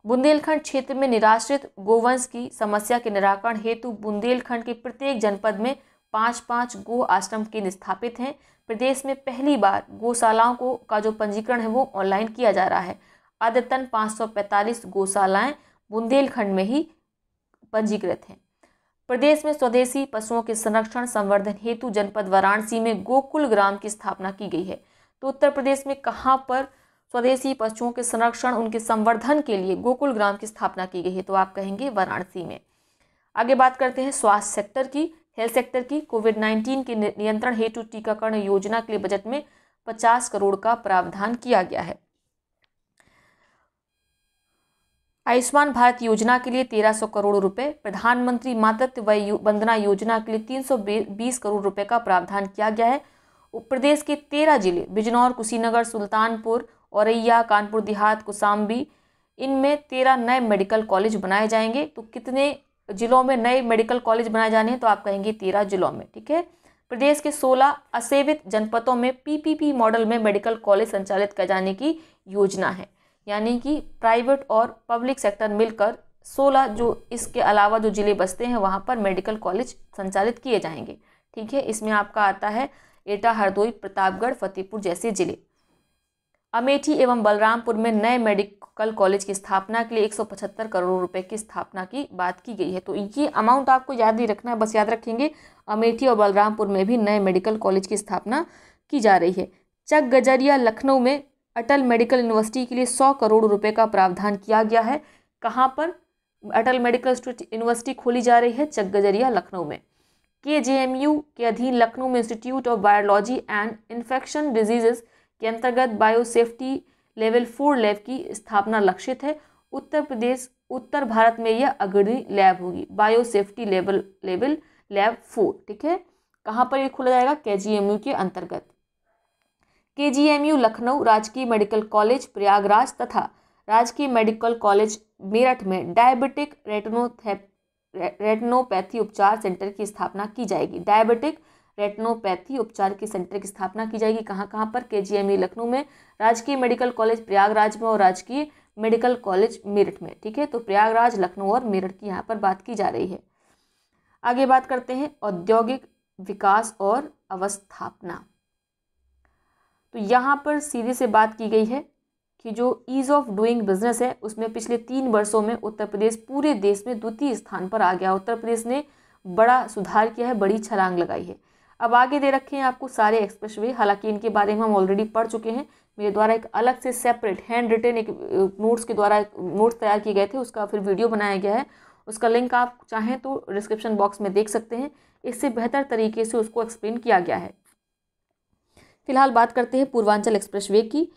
बुंदेलखंड क्षेत्र में निराश्रित गोवंश की समस्या के निराकरण हेतु बुंदेलखंड के प्रत्येक जनपद में 5-5 गो आश्रम केंद्र स्थापित हैं। प्रदेश में पहली बार गौशालाओं का जो पंजीकरण है वो ऑनलाइन किया जा रहा है। अद्यतन 545 गौशालाएं बुंदेलखंड में ही पंजीकृत हैं। प्रदेश में स्वदेशी पशुओं के संरक्षण संवर्धन हेतु जनपद वाराणसी में गोकुल ग्राम की स्थापना की गई है। तो उत्तर प्रदेश में कहाँ पर स्वदेशी पशुओं के संरक्षण उनके संवर्धन के लिए गोकुल ग्राम की स्थापना की गई है, तो आप कहेंगे वाराणसी में। आगे बात करते हैं स्वास्थ्य सेक्टर की, हेल्थ सेक्टर की। कोविड-19 के नियंत्रण हेतु टीकाकरण योजना के लिए बजट में 50 करोड़ का प्रावधान किया गया है। आयुष्मान भारत योजना के लिए 1300 करोड़ रुपए, प्रधानमंत्री मातृत्व वंदना योजना के लिए 320 करोड़ रुपए का प्रावधान किया गया है। प्रदेश के 13 जिले बिजनौर, कुशीनगर, सुल्तानपुर, औरैया, कानपुर देहात, कौशाम्बी, इनमें 13 नए मेडिकल कॉलेज बनाए जाएंगे। तो कितने जिलों में नए मेडिकल कॉलेज बनाए जाने हैं, तो आप कहेंगे 13 जिलों में। ठीक है, प्रदेश के 16 असेवित जनपदों में पीपीपी मॉडल में मेडिकल कॉलेज संचालित किए जाने की योजना है, यानी कि प्राइवेट और पब्लिक सेक्टर मिलकर 16 जो इसके अलावा जो जिले बसते हैं वहाँ पर मेडिकल कॉलेज संचालित किए जाएंगे। ठीक है, इसमें आपका आता है एटा, हरदोई, प्रतापगढ़, फतेहपुर जैसे जिले। अमेठी एवं बलरामपुर में नए मेडिकल कॉलेज की स्थापना के लिए 175 करोड़ रुपए की स्थापना की बात की गई है। तो ये अमाउंट आपको याद नहीं रखना है, बस याद रखेंगे अमेठी और बलरामपुर में भी नए मेडिकल कॉलेज की स्थापना की जा रही है। चक गजरिया लखनऊ में अटल मेडिकल यूनिवर्सिटी के लिए 100 करोड़ रुपए का प्रावधान किया गया है। कहाँ पर अटल मेडिकल यूनिवर्सिटी खोली जा रही है? चक गजरिया लखनऊ में। KJMU के अधीन लखनऊ में institute of biology and infection diseases के अंतर्गत बायोसेफ्टी लेवल 4 लैब की स्थापना लक्षित है। उत्तर भारत में यह अग्रणी लैब होगी, बायोसेफ्टी लेवल लैब 4। ठीक है, कहाँ पर ये खोला जाएगा? KGMU के अंतर्गत। KGMU लखनऊ, राजकीय मेडिकल कॉलेज प्रयागराज तथा राजकीय मेडिकल कॉलेज मेरठ में डायबिटिक रेटिनोपैथी उपचार सेंटर की स्थापना की जाएगी। डायबिटिक रेटिनोपैथी उपचार के सेंटर की स्थापना की जाएगी। कहाँ कहाँ पर? KGMU लखनऊ में, राजकीय मेडिकल कॉलेज प्रयागराज में और राजकीय मेडिकल कॉलेज मेरठ में। ठीक है, तो प्रयागराज, लखनऊ और मेरठ की यहाँ पर बात की जा रही है। आगे बात करते हैं औद्योगिक विकास और अवस्थापना। तो यहाँ पर सीधे से बात की गई है कि जो ईज ऑफ डूइंग बिजनेस है उसमें पिछले 3 वर्षों में उत्तर प्रदेश पूरे देश में द्वितीय स्थान पर आ गया। उत्तर प्रदेश ने बड़ा सुधार किया है, बड़ी छलांग लगाई है। अब आगे दे रखे हैं आपको सारे एक्सप्रेसवे, हालांकि इनके बारे में हम ऑलरेडी पढ़ चुके हैं। मेरे द्वारा एक अलग से सेपरेट हैंड रिटन एक नोट्स के द्वारा नोट्स तैयार किए गए थे, उसका फिर वीडियो बनाया गया है। उसका लिंक आप चाहें तो डिस्क्रिप्शन बॉक्स में देख सकते हैं। इससे बेहतर तरीके से उसको एक्सप्लेन किया गया है। फिलहाल बात करते हैं पूर्वांचल एक्सप्रेसवे की।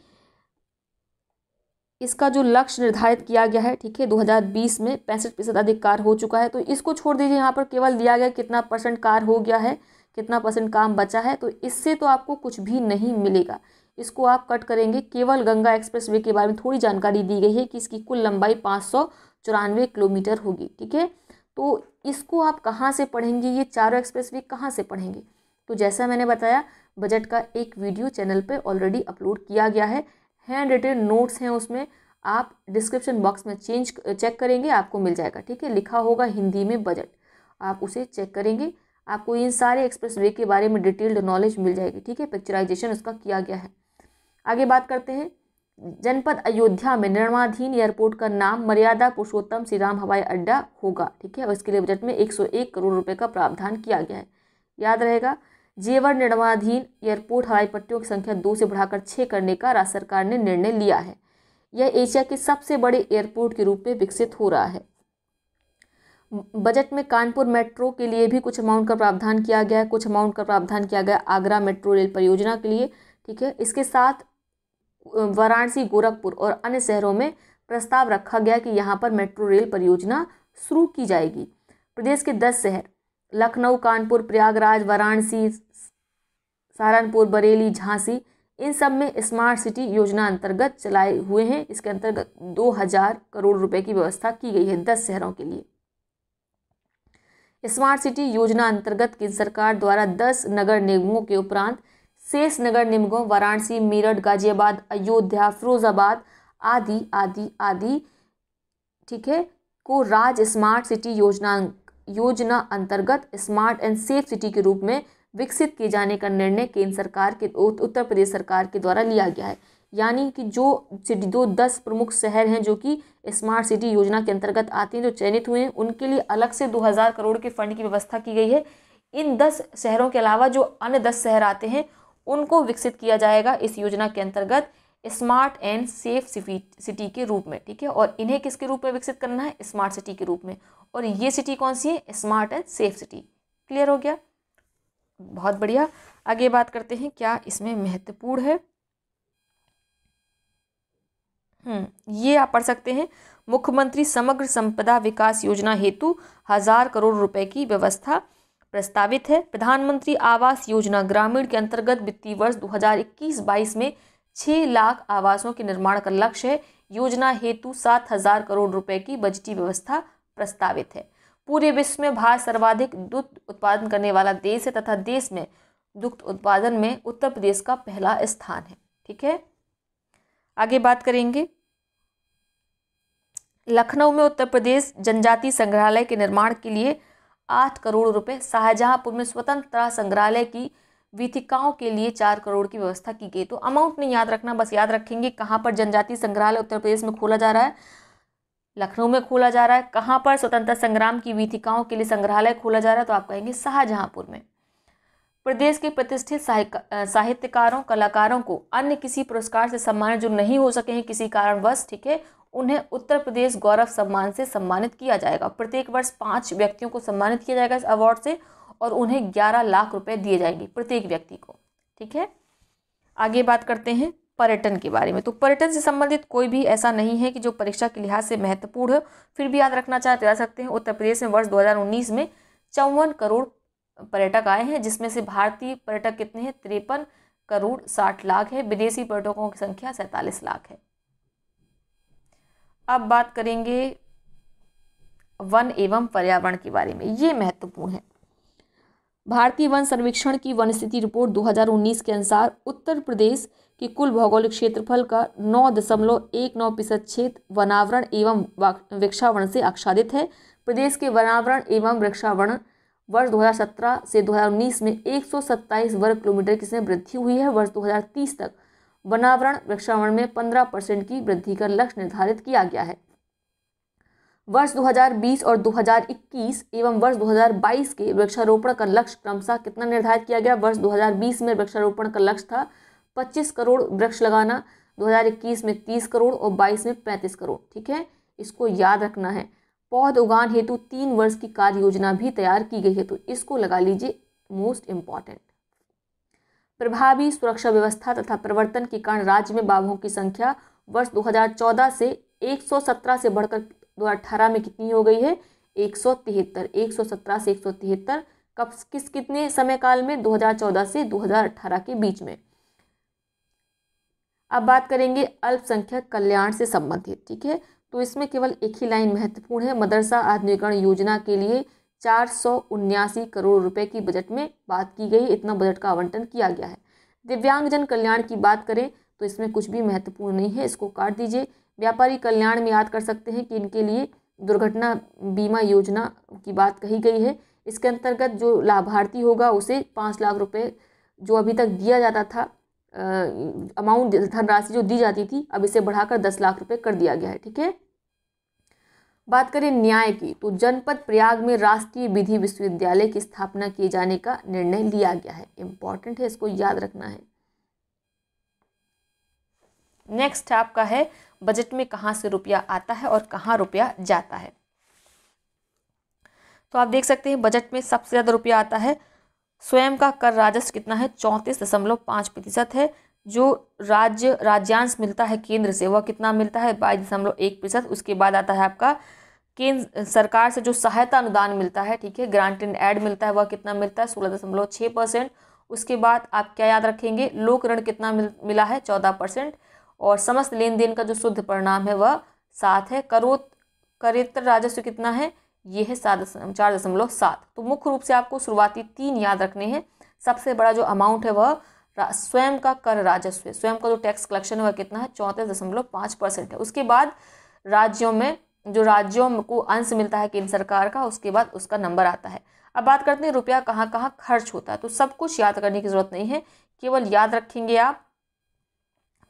इसका जो लक्ष्य निर्धारित किया गया है, ठीक है, 2020 में 65% अधिक कार्य हो चुका है। तो इसको छोड़ दीजिए, यहाँ पर केवल दिया गया कितना % कार्य हो गया है, कितना % काम बचा है। तो इससे तो आपको कुछ भी नहीं मिलेगा, इसको आप कट करेंगे। केवल गंगा एक्सप्रेसवे के बारे में थोड़ी जानकारी दी गई है कि इसकी कुल लंबाई 594 किलोमीटर होगी। ठीक है, तो इसको आप कहाँ से पढ़ेंगे? ये चारों एक्सप्रेसवे कहाँ से पढ़ेंगे? तो जैसा मैंने बताया, बजट का एक वीडियो चैनल पे ऑलरेडी अपलोड किया गया है, हैंड रिटन नोट्स हैं उसमें, आप डिस्क्रिप्शन बॉक्स में चेक करेंगे, आपको मिल जाएगा। ठीक है, लिखा होगा हिंदी में बजट। आप उसे चेक करेंगे, आपको इन सारे एक्सप्रेसवे के बारे में डिटेल्ड नॉलेज मिल जाएगी। ठीक है, पिक्चराइजेशन उसका किया गया है। आगे बात करते हैं, जनपद अयोध्या में निर्माणाधीन एयरपोर्ट का नाम मर्यादा पुरुषोत्तम श्री राम हवाई अड्डा होगा। ठीक है, और इसके लिए बजट में 101 करोड़ रुपए का प्रावधान किया गया है। याद रहेगा, जेवर निर्माणाधीन एयरपोर्ट हवाई पट्टियों की संख्या 2 से बढ़ाकर 6 करने का राज्य सरकार ने निर्णय लिया है। यह एशिया के सबसे बड़े एयरपोर्ट के रूप में विकसित हो रहा है। बजट में कानपुर मेट्रो के लिए भी कुछ अमाउंट का प्रावधान किया गया है, कुछ अमाउंट का प्रावधान किया गया आगरा मेट्रो रेल परियोजना के लिए। ठीक है, इसके साथ वाराणसी, गोरखपुर और अन्य शहरों में प्रस्ताव रखा गया कि यहाँ पर मेट्रो रेल परियोजना शुरू की जाएगी। प्रदेश के 10 शहर लखनऊ, कानपुर, प्रयागराज, वाराणसी, सहारनपुर, बरेली, झांसी, इन सब में स्मार्ट सिटी योजना अंतर्गत चलाए हुए हैं। इसके अंतर्गत 2000 करोड़ रुपए की व्यवस्था की गई है 10 शहरों के लिए। स्मार्ट सिटी योजना अंतर्गत केंद्र सरकार द्वारा 10 नगर निगमों के उपरांत शेष नगर निगमों वाराणसी, मेरठ, गाजियाबाद, अयोध्या, फिरोजाबाद आदि आदि आदि, ठीक है, को राज्य स्मार्ट सिटी योजना अंतर्गत स्मार्ट एंड सेफ सिटी के रूप में विकसित किए जाने का निर्णय केंद्र सरकार के उत्तर प्रदेश सरकार के द्वारा लिया गया है। यानी कि जो 10 प्रमुख शहर हैं जो कि स्मार्ट सिटी योजना के अंतर्गत आते हैं, जो चयनित हुए हैं, उनके लिए अलग से 2000 करोड़ के फंड की व्यवस्था की गई है। इन 10 शहरों के अलावा जो अन्य 10 शहर आते हैं उनको विकसित किया जाएगा इस योजना के अंतर्गत स्मार्ट एंड सेफ सिटी के रूप में। ठीक है, और इन्हें किसके रूप में विकसित करना है? स्मार्ट सिटी के रूप में। और ये सिटी कौन सी है? Smart and safe city. Clear हो गया? बहुत बढ़िया। आगे बात करते हैं क्या इसमें महत्वपूर्ण है। ये आप पढ़ सकते हैं, मुख्यमंत्री समग्र संपदा विकास योजना हेतु 1000 करोड़ रुपए की व्यवस्था प्रस्तावित है। प्रधानमंत्री आवास योजना ग्रामीण के अंतर्गत वित्तीय वर्ष 2021-22 में 6 लाख आवासों के निर्माण का लक्ष्य है। योजना हेतु 7000 करोड़ रुपए की बजटीय व्यवस्था प्रस्तावित है। पूरे विश्व में भारत सर्वाधिक दुग्ध उत्पादन करने वाला देश है तथा देश में दुग्ध उत्पादन में उत्तर प्रदेश का पहला स्थान है। ठीक है, आगे बात करेंगे, लखनऊ में उत्तर प्रदेश जनजाति संग्रहालय के निर्माण के लिए 8 करोड़ रुपए, शाहजहांपुर में स्वतंत्रता संग्रहालय की वीथिकाओं के लिए 4 करोड़ की व्यवस्था की गई। तो अमाउंट नहीं याद रखना, बस याद रखेंगे कहाँ पर जनजाति संग्रहालय उत्तर प्रदेश में खोला जा रहा है, लखनऊ में खोला जा रहा है। कहाँ पर स्वतंत्रता संग्राम की वीथिकाओं के लिए संग्रहालय खोला जा रहा है, तो आप कहेंगे शाहजहांपुर में। प्रदेश के प्रतिष्ठित साहित्यकारों, कलाकारों को अन्य किसी पुरस्कार से सम्मानित जो नहीं हो सके हैं किसी कारणवश, ठीक है, उन्हें उत्तर प्रदेश गौरव सम्मान से सम्मानित किया जाएगा। प्रत्येक वर्ष 5 व्यक्तियों को सम्मानित किया जाएगा इस अवार्ड से और उन्हें 11 लाख रुपए दिए जाएंगे प्रत्येक व्यक्ति को। ठीक है, आगे बात करते हैं पर्यटन के बारे में। तो पर्यटन से संबंधित कोई भी ऐसा नहीं है कि जो परीक्षा के लिहाज से महत्वपूर्ण है, फिर भी याद रखना चाहते जा सकते हैं। उत्तर प्रदेश में वर्ष 2019 में 54 करोड़ पर्यटक आए हैं, जिसमें से भारतीय पर्यटक कितने हैं? 53 करोड़ 60 लाख है। विदेशी पर्यटकों की संख्या 47 लाख है। अब बात करेंगे वन एवं पर्यावरण के बारे में, ये महत्वपूर्ण है। भारतीय वन सर्वेक्षण की वन स्थिति रिपोर्ट 2019 के अनुसार उत्तर प्रदेश के कुल भौगोलिक क्षेत्रफल का 9.19% क्षेत्र वनावरण एवं वृक्षावरण से आच्छादित है। प्रदेश के वनावरण एवं वृक्षावरण वर्ष 2017 से 2019 में 127 वर्ग किलोमीटर की वृद्धि हुई है। वर्ष 2030 तक वनावरण वृक्षावरण में 15% की वृद्धि का लक्ष्य निर्धारित किया गया है। वर्ष 2020 और 2021 एवं वर्ष 2022 के वृक्षारोपण का लक्ष्य क्रमशः कितना निर्धारित किया गया? वर्ष 2020 में वृक्षारोपण का लक्ष्य था 25 करोड़ वृक्ष लगाना, 2021 में 30 करोड़ और 22 में 35 करोड़। ठीक है, इसको याद रखना है। पौध उगान हेतु 3 वर्ष की कार्य योजना भी तैयार की गई है, तो इसको लगा लीजिए मोस्ट इम्पॉर्टेंट। प्रभावी सुरक्षा व्यवस्था तथा प्रवर्तन के कारण राज्य में बाघों की संख्या वर्ष 2014 से 117 से बढ़कर 2018 में कितनी हो गई है? 173। 117 से 173 कब कितने समय काल में? 2014 से 2018 के बीच में। अब बात करेंगे अल्पसंख्यक कल्याण से संबंधित। ठीक है, तो इसमें केवल एक ही लाइन महत्वपूर्ण है। मदरसा आधुनिकीकरण योजना के लिए 479 करोड़ रुपए की बजट में बात की गई, इतना बजट का आवंटन किया गया है। दिव्यांगजन कल्याण की बात करें तो इसमें कुछ भी महत्वपूर्ण नहीं है, इसको काट दीजिए। व्यापारी कल्याण में याद कर सकते हैं कि इनके लिए दुर्घटना बीमा योजना की बात कही गई है। इसके अंतर्गत जो लाभार्थी होगा उसे 5 लाख रुपए जो अभी तक दिया जाता था, अमाउंट धनराशि जो दी जाती थी, अब इसे बढ़ाकर 10 लाख रुपए कर दिया गया है। ठीक है, बात करें न्याय की, तो जनपद प्रयाग में राष्ट्रीय विधि विश्वविद्यालय की स्थापना किए जाने का निर्णय लिया गया है। इंपॉर्टेंट है, इसको याद रखना है। नेक्स्ट आपका है बजट में कहाँ से रुपया आता है और कहाँ रुपया जाता है। तो आप देख सकते हैं बजट में सबसे ज़्यादा रुपया आता है, स्वयं का कर राजस्व कितना है 34.5% है। जो राज्यांश मिलता है केंद्र से वह कितना मिलता है 22.1%। उसके बाद आता है आपका केंद्र सरकार से जो सहायता अनुदान मिलता है, ठीक है, ग्रांट एंड एड मिलता है, वह कितना मिलता है 16.6%। उसके बाद आप क्या याद रखेंगे, लोक ऋण कितना मिला है 14%। और समस्त लेन देन का जो शुद्ध परिणाम है वह 7 है। करेतर राजस्व कितना है, ये है 4.7। तो मुख्य रूप से आपको शुरुआती 3 याद रखने हैं। सबसे बड़ा जो अमाउंट है वह स्वयं का कर राजस्व है, स्वयं का जो टैक्स कलेक्शन है वह कितना है 34.5% है। उसके बाद राज्यों को अंश मिलता है केंद्र सरकार का, उसके बाद उसका नंबर आता है। अब बात करते हैं रुपया कहाँ कहाँ खर्च होता है। तो सब कुछ याद करने की जरूरत नहीं है, केवल याद रखेंगे आप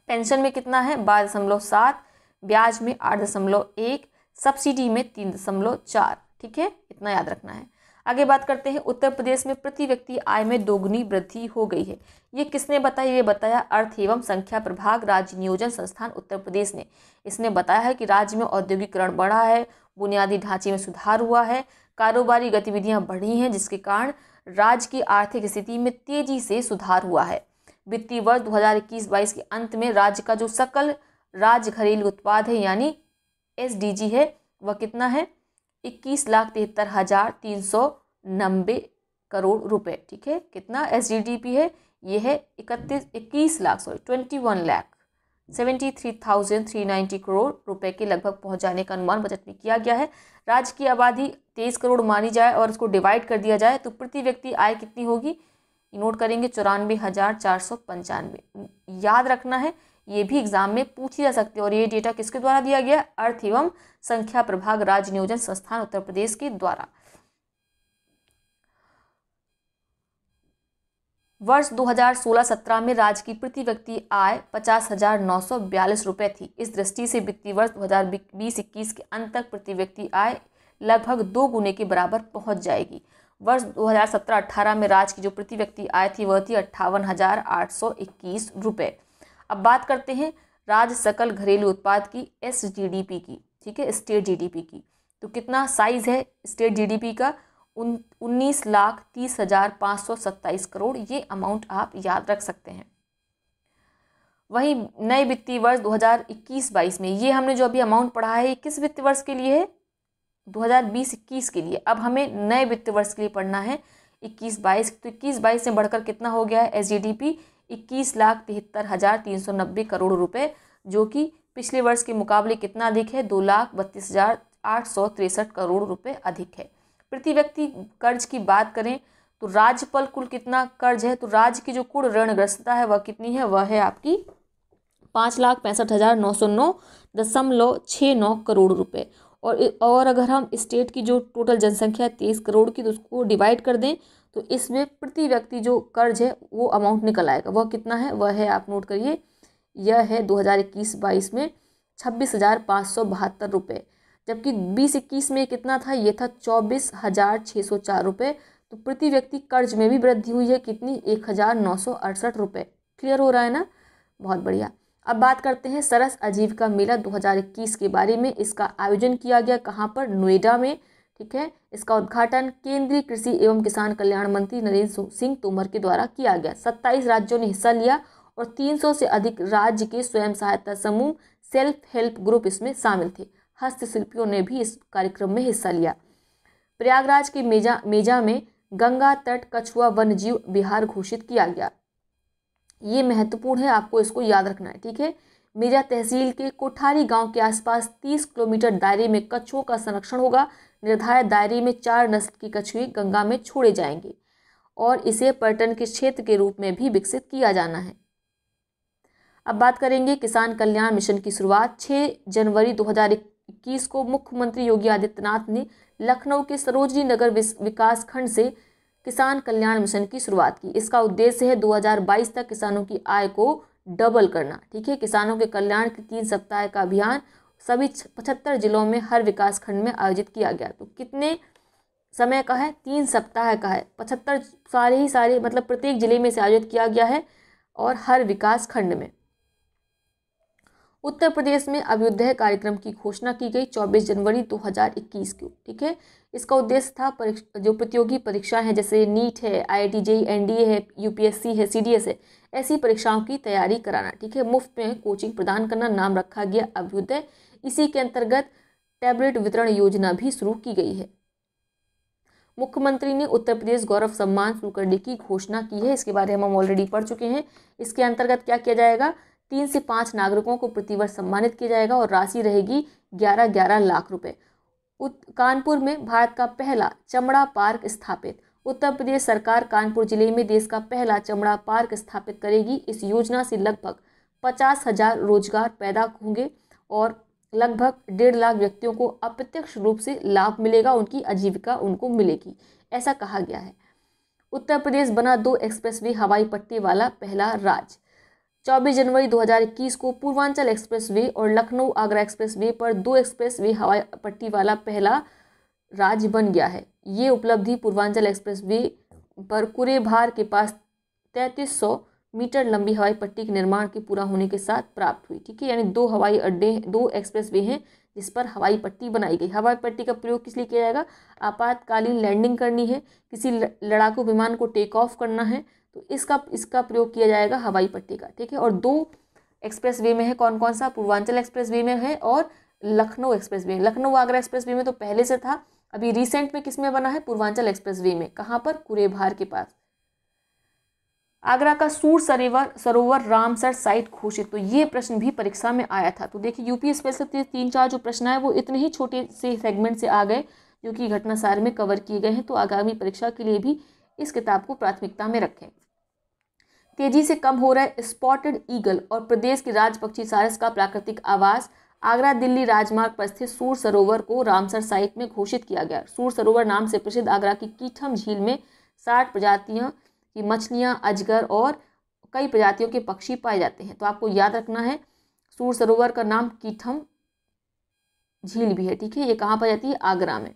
पेंशन में कितना है 12.7, ब्याज में 8.1, सब्सिडी में 3.4। ठीक है, इतना याद रखना है। आगे बात करते हैं उत्तर प्रदेश में प्रति व्यक्ति आय में दोगुनी वृद्धि हो गई है। ये किसने बताया, ये बताया अर्थ एवं संख्या प्रभाग राज्य नियोजन संस्थान उत्तर प्रदेश ने। इसने बताया है कि राज्य में औद्योगिकरण बढ़ा है, बुनियादी ढांचे में सुधार हुआ है, कारोबारी गतिविधियां बढ़ी हैं, जिसके कारण राज्य की आर्थिक स्थिति में तेजी से सुधार हुआ है। वित्तीय वर्ष 2021-22 के अंत में राज्य का जो सकल राज्य घरेलू उत्पाद है यानी SDG है वह कितना है 21,73,390 करोड़ रुपए। ठीक है, कितना SGDP है, ये है 21,73,390 करोड़ रुपए के लगभग पहुंच जाने का अनुमान बजट में किया गया है। राज्य की आबादी 23 करोड़ मानी जाए और इसको डिवाइड कर दिया जाए तो प्रति व्यक्ति आय कितनी होगी, नोट करेंगे 94,495। याद रखना है, ये भी एग्जाम में पूछी जा सकती है। और ये डेटा किसके द्वारा दिया गया, अर्थ एवं संख्या प्रभाग राज्य नियोजन संस्थान उत्तर प्रदेश के द्वारा। वर्ष 2016-17 में राज्य की प्रति व्यक्ति आय 50,942 रुपए थी। इस दृष्टि से वित्तीय वर्ष 2020-21 के अंत तक प्रति व्यक्ति आय लगभग 2 गुने के बराबर पहुंच जाएगी। वर्ष 2017-18 में राज्य की जो प्रति व्यक्ति आय थी वह थी 58,821 रुपए। अब बात करते हैं राज्य सकल घरेलू उत्पाद की SGDP की, ठीक है, स्टेट GDP की। तो कितना साइज है स्टेट GDP का 19,30,527 करोड़, ये अमाउंट आप याद रख सकते हैं। वहीं नए वित्तीय वर्ष 2021-22 में ये हमने जो अभी अमाउंट पढ़ा है ये किस वित्तीय वर्ष के लिए है, 2020-21 के लिए। अब हमें नए वित्तीय वर्ष के लिए पढ़ना है 21-22। तो 21-22 से बढ़कर कितना हो गया है SGDP 21,73,390 करोड़ रुपए, जो कि पिछले वर्ष के मुकाबले कितना अधिक है 2,32,863 करोड़ रुपए अधिक है। प्रति व्यक्ति कर्ज की बात करें तो राज्य पर कुल कितना कर्ज है, तो राज्य की जो कुल ऋणग्रस्तता है वह कितनी है, वह है आपकी 5,65,909.69 करोड़ रुपए। और अगर हम स्टेट की जो टोटल जनसंख्या है 23 करोड़ की, तो उसको डिवाइड कर दें तो इसमें प्रति व्यक्ति जो कर्ज है वो अमाउंट निकल आएगा। वह कितना है, वह है आप नोट करिए, यह है 2021-22 में 26,572 रुपये, जबकि 20-21 में कितना था, ये था 24,604 रुपये। तो प्रति व्यक्ति कर्ज में भी वृद्धि हुई है, कितनी 1,968 रुपये। क्लियर हो रहा है ना, बहुत बढ़िया। अब बात करते हैं सरस आजीविका मेला 2021 के बारे में। इसका आयोजन किया गया कहाँ पर, नोएडा में। ठीक है, इसका उद्घाटन केंद्रीय कृषि एवं किसान कल्याण मंत्री नरेंद्र सिंह तोमर के द्वारा किया गया। 27 राज्यों ने हिस्सा लिया और 300 से अधिक राज्य के स्वयं सहायता समूह, सेल्फ हेल्प ग्रुप इसमें शामिल थे। हस्तशिल्पियों ने भी इस कार्यक्रम में हिस्सा लिया। प्रयागराज के मेजा में गंगा तट कछुआ वन्यजीव विहार घोषित किया गया। ये महत्वपूर्ण है, आपको इसको याद रखना है। ठीक है, मेजा तहसील के कोठारी गांव के आसपास 30 किलोमीटर दायरे में कछुओं का संरक्षण होगा। निर्धारित दायरे में 4 नस्ल के कछुए गंगा में छोड़े जाएंगे और इसे पर्यटन के क्षेत्र के रूप में भी विकसित किया जाना है। अब बात करेंगे किसान कल्याण मिशन की शुरुआत 6 जनवरी 2021 2021 को मुख्यमंत्री योगी आदित्यनाथ ने लखनऊ के सरोजनी नगर विकास खंड से किसान कल्याण मिशन की शुरुआत की। इसका उद्देश्य है 2022 तक किसानों की आय को डबल करना। ठीक है, किसानों के कल्याण के 3 सप्ताह का अभियान सभी 75 जिलों में हर विकास खंड में आयोजित किया गया। तो कितने समय का है? 3 सप्ताह का है। 75 सारे मतलब प्रत्येक जिले में से आयोजित किया गया है और हर विकास खंड में। उत्तर प्रदेश में अभ्युदय कार्यक्रम की घोषणा की गई 24 जनवरी 2021 को। ठीक है, इसका उद्देश्य था जो प्रतियोगी परीक्षा है जैसे नीट है, IIT JEE NDA है, UPSC है, CDS है, ऐसी परीक्षाओं की तैयारी कराना। ठीक है, मुफ्त में कोचिंग प्रदान करना, नाम रखा गया अभ्युदय। इसी के अंतर्गत टैबलेट वितरण योजना भी शुरू की गई है। मुख्यमंत्री ने उत्तर प्रदेश गौरव सम्मान शुरू करने की घोषणा की है। इसके बारे में हम ऑलरेडी पढ़ चुके हैं। इसके अंतर्गत क्या किया जाएगा? 3 से 5 नागरिकों को प्रतिवर्ष सम्मानित किया जाएगा और राशि रहेगी 11 लाख रुपए। कानपुर में भारत का पहला चमड़ा पार्क स्थापित। उत्तर प्रदेश सरकार कानपुर जिले में देश का पहला चमड़ा पार्क स्थापित करेगी। इस योजना से लगभग 50,000 रोजगार पैदा होंगे और लगभग 1.5 लाख व्यक्तियों को अप्रत्यक्ष रूप से लाभ मिलेगा, उनकी आजीविका उनको मिलेगी, ऐसा कहा गया है। उत्तर प्रदेश बना 2 एक्सप्रेसवे हवाई पट्टी वाला पहला राज्य। 24 जनवरी 2021 को पूर्वांचल एक्सप्रेसवे और लखनऊ आगरा एक्सप्रेसवे पर 2 एक्सप्रेसवे हवाई पट्टी वाला पहला राज्य बन गया है। ये उपलब्धि पूर्वांचल एक्सप्रेसवे पर कुरेभार के पास 3300 मीटर लंबी हवाई पट्टी के निर्माण के पूरा होने के साथ प्राप्त हुई। ठीक है, यानी 2 हवाई अड्डे, 2 एक्सप्रेसवे हैं जिस पर हवाई पट्टी बनाई गई। हवाई पट्टी का प्रयोग किस लिए किया जाएगा? आपातकालीन लैंडिंग करनी है, किसी लड़ाकू विमान को टेक ऑफ करना है, तो इसका प्रयोग किया जाएगा हवाई पट्टी का। ठीक है, और 2 एक्सप्रेसवे में है, कौन कौन सा? पूर्वांचल एक्सप्रेसवे में है और लखनऊ एक्सप्रेसवे। लखनऊ आगरा एक्सप्रेसवे में तो पहले से था, अभी रिसेंट में किस में बना है? पूर्वांचल एक्सप्रेसवे में। कहाँ पर? कुरेभार के पास। आगरा का सूर सरोवर रामसर साइट घोषित। तो ये प्रश्न भी परीक्षा में आया था। तो देखिए यूपी स्पेशल 3-4 जो प्रश्न है वो इतने ही छोटे से सेगमेंट से आ गए जो कि घटना सार में कवर किए गए हैं। तो आगामी परीक्षा के लिए भी इस किताब को प्राथमिकता में रखें। तेजी से कम हो रहा है स्पॉटेड ईगल और प्रदेश के राज पक्षी सारस का प्राकृतिक आवास। आगरा दिल्ली राजमार्ग पर स्थित सूर सरोवर को रामसर साइट में घोषित किया गया। सूर सरोवर नाम से प्रसिद्ध आगरा की कीठम झील में 60 प्रजातियों की मछलियां, अजगर और कई प्रजातियों के पक्षी पाए जाते हैं। तो आपको याद रखना है सूर सरोवर का नाम कीठम झील भी है। ठीक है, ये कहाँ पाई जाती है? आगरा में।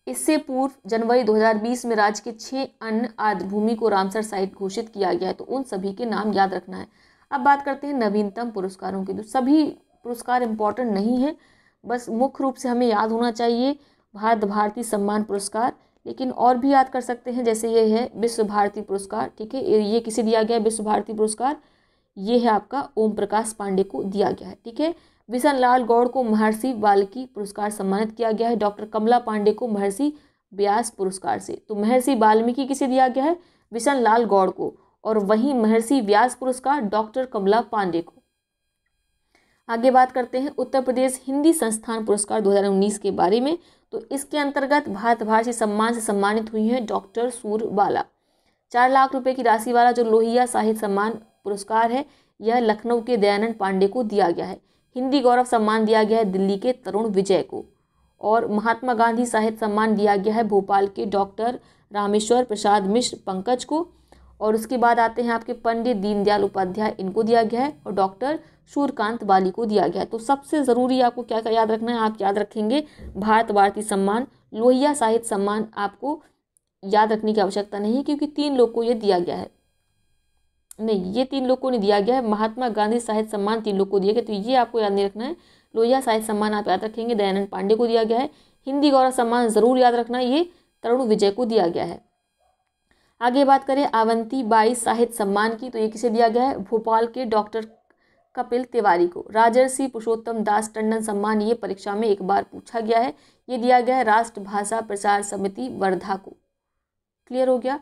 इससे पूर्व जनवरी 2020 में राज्य के 6 अन्य आर्द्रभूमि को रामसर साइट घोषित किया गया है। तो उन सभी के नाम याद रखना है। अब बात करते हैं नवीनतम पुरस्कारों की। तो सभी पुरस्कार इम्पोर्टेंट नहीं है, बस मुख्य रूप से हमें याद होना चाहिए भारत भारती सम्मान पुरस्कार, लेकिन और भी याद कर सकते हैं। जैसे ये है विश्व भारती पुरस्कार। ठीक है, ये किसे दिया गया है? विश्व भारती पुरस्कार ये है आपका ओम प्रकाश पांडे को दिया गया है। ठीक है, बिशन लाल गौड़ को महर्षि वाल्मीकि पुरस्कार सम्मानित किया गया है। डॉक्टर कमला पांडे को महर्षि व्यास पुरस्कार से। तो महर्षि वाल्मीकि किसे दिया गया है? बिशन लाल गौड़ को, और वहीं महर्षि व्यास पुरस्कार डॉक्टर कमला पांडे को। आगे बात करते हैं उत्तर प्रदेश हिंदी संस्थान पुरस्कार 2019 के बारे में। तो इसके अंतर्गत भारत भारती सम्मान से सम्मानित हुई हैं डॉक्टर सूरबाला। 4 लाख रुपए की राशि वाला जो लोहिया साहित्य सम्मान पुरस्कार है यह लखनऊ के दयानंद पांडे को दिया गया है। हिंदी गौरव सम्मान दिया गया है दिल्ली के तरुण विजय को, और महात्मा गांधी साहित्य सम्मान दिया गया है भोपाल के डॉक्टर रामेश्वर प्रसाद मिश्र पंकज को। और उसके बाद आते हैं आपके पंडित दीनदयाल उपाध्याय, इनको दिया गया है, और डॉक्टर सूर्यकांत बाली को दिया गया है। तो सबसे ज़रूरी आपको क्या क्या याद रखना है? आप याद रखेंगे भारत भारती सम्मान, लोहिया साहित्य सम्मान आपको याद रखने की आवश्यकता नहीं, क्योंकि 3 लोग को ये दिया गया है। नहीं, ये 3 लोग को नहीं दिया गया है। महात्मा गांधी साहित्य सम्मान 3 लोग को दिया गया, तो ये आपको याद नहीं रखना है। लोहिया साहित्य सम्मान आप याद रखेंगे दयानंद पांडे को दिया गया है। हिंदी गौरव सम्मान ज़रूर याद रखना, ये तरुण विजय को दिया गया है। आगे बात करें अवंती बाई साहित्य सम्मान की, तो ये किसे दिया गया है? भोपाल के डॉक्टर कपिल तिवारी को। राजर्षि पुरुषोत्तम दास टंडन सम्मान ये परीक्षा में एक बार पूछा गया है, ये दिया गया है राष्ट्रभाषा प्रचार समिति वर्धा को। क्लियर हो गया?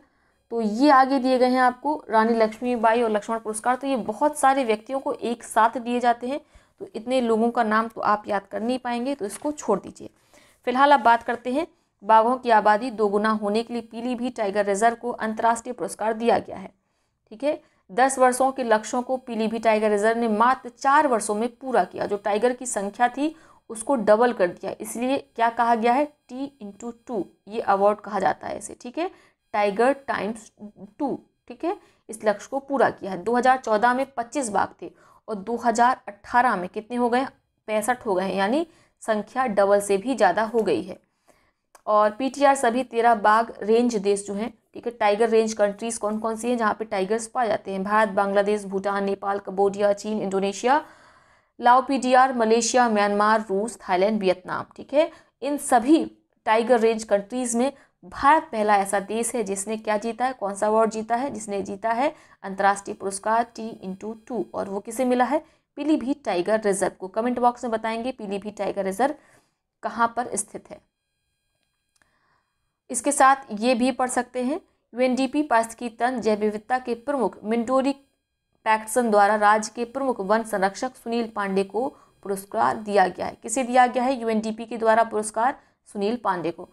तो ये आगे दिए गए हैं आपको रानी लक्ष्मीबाई और लक्ष्मण पुरस्कार। तो ये बहुत सारे व्यक्तियों को एक साथ दिए जाते हैं, तो इतने लोगों का नाम तो आप याद कर नहीं पाएंगे, तो इसको छोड़ दीजिए। फिलहाल अब बात करते हैं बाघों की आबादी 2 गुना होने के लिए पीलीभीत टाइगर रिजर्व को अंतर्राष्ट्रीय पुरस्कार दिया गया है। ठीक है, 10 वर्षों के लक्ष्यों को पीलीभीत टाइगर रिजर्व ने मात्र 4 वर्षों में पूरा किया। जो टाइगर की संख्या थी उसको डबल कर दिया, इसलिए क्या कहा गया है, T×2 ये अवार्ड कहा जाता है इसे, ठीक है, टाइगर ×2, ठीक है। इस लक्ष्य को पूरा किया है। 2014 में 25 बाघ थे और 2018 में कितने हो गए, 65 हो गए हैं, यानी संख्या डबल से भी ज़्यादा हो गई है। और PTR सभी 13 बाघ रेंज देश जो हैं, ठीक है, टाइगर रेंज कंट्रीज कौन कौन सी हैं जहाँ पे टाइगर्स पाए जाते हैं, भारत, बांग्लादेश, भूटान, नेपाल, कंबोडिया, चीन, इंडोनेशिया, लाओ PDR, मलेशिया, म्यांमार, रूस, थाईलैंड, वियतनाम, ठीक है। इन सभी टाइगर रेंज कंट्रीज में भारत पहला ऐसा देश है जिसने क्या जीता है, कौन सा अवार्ड जीता है, जिसने जीता है अंतर्राष्ट्रीय पुरस्कार T×2, और वो किसे मिला है, पीलीभीत टाइगर रिजर्व को। कमेंट बॉक्स में बताएंगे पीलीभीत टाइगर रिजर्व कहाँ पर स्थित है। इसके साथ ये भी पढ़ सकते हैं, UNDP पारिस्थितिकी तंत्र जैव विविधता के प्रमुख मिंटोरी पैक्टसन द्वारा राज्य के प्रमुख वन संरक्षक सुनील पांडे को पुरस्कार दिया गया है। किसे दिया गया है, UNDP के द्वारा पुरस्कार सुनील पांडे को।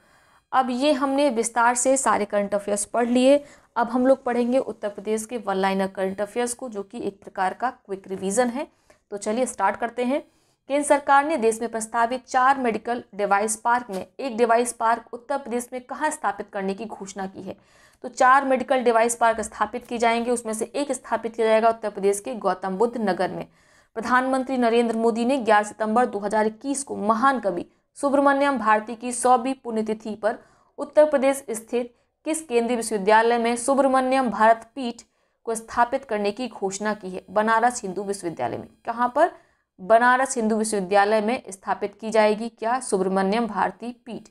अब ये हमने विस्तार से सारे करंट अफेयर्स पढ़ लिए। अब हम लोग पढ़ेंगे उत्तर प्रदेश के वन लाइनर करंट अफेयर्स को, जो कि एक प्रकार का क्विक रिवीजन है। तो चलिए स्टार्ट करते हैं। केंद्र सरकार ने देश में प्रस्तावित 4 मेडिकल डिवाइस पार्क में एक डिवाइस पार्क उत्तर प्रदेश में कहाँ स्थापित करने की घोषणा की है। तो 4 मेडिकल डिवाइस पार्क स्थापित किए जाएंगे, उसमें से एक स्थापित किया जाएगा उत्तर प्रदेश के गौतम बुद्ध नगर में। प्रधानमंत्री नरेंद्र मोदी ने 11 सितंबर 2021 को महान कवि सुब्रमण्यम भारती की 100वीं पुण्यतिथि पर उत्तर प्रदेश स्थित किस केंद्रीय विश्वविद्यालय में सुब्रमण्यम भारत पीठ को स्थापित करने की घोषणा की है, बनारस हिंदू विश्वविद्यालय में। कहाँ पर, बनारस हिंदू विश्वविद्यालय में स्थापित की जाएगी क्या, सुब्रमण्यम भारती पीठ।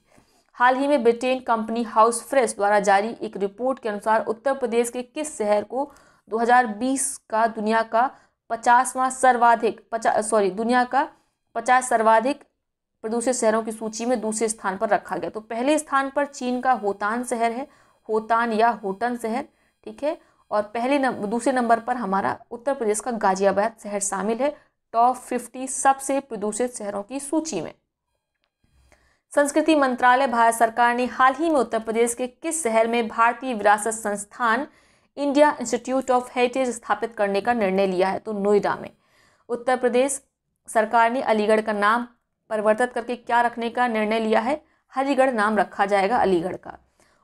हाल ही में ब्रिटेन कंपनी हाउस फ्रेश द्वारा जारी एक रिपोर्ट के अनुसार उत्तर प्रदेश के किस शहर को 2020 का दुनिया का 50वां सर्वाधिक दुनिया का 50 सर्वाधिक प्रदूषित शहरों की सूची में दूसरे स्थान पर रखा गया। तो पहले स्थान पर चीन का होतान शहर है, होतान या होटन शहर, ठीक है, और दूसरे नंबर पर हमारा उत्तर प्रदेश का गाजियाबाद शहर शामिल है टॉप 50 सबसे प्रदूषित शहरों की सूची में। संस्कृति मंत्रालय भारत सरकार ने हाल ही में उत्तर प्रदेश के किस शहर में भारतीय विरासत संस्थान इंडिया इंस्टीट्यूट ऑफ हेरिटेज स्थापित करने का निर्णय लिया है। तो नोएडा में। उत्तर प्रदेश सरकार ने अलीगढ़ का नाम परिवर्तित करके क्या रखने का निर्णय लिया है, हरिगढ़ नाम रखा जाएगा अलीगढ़ का।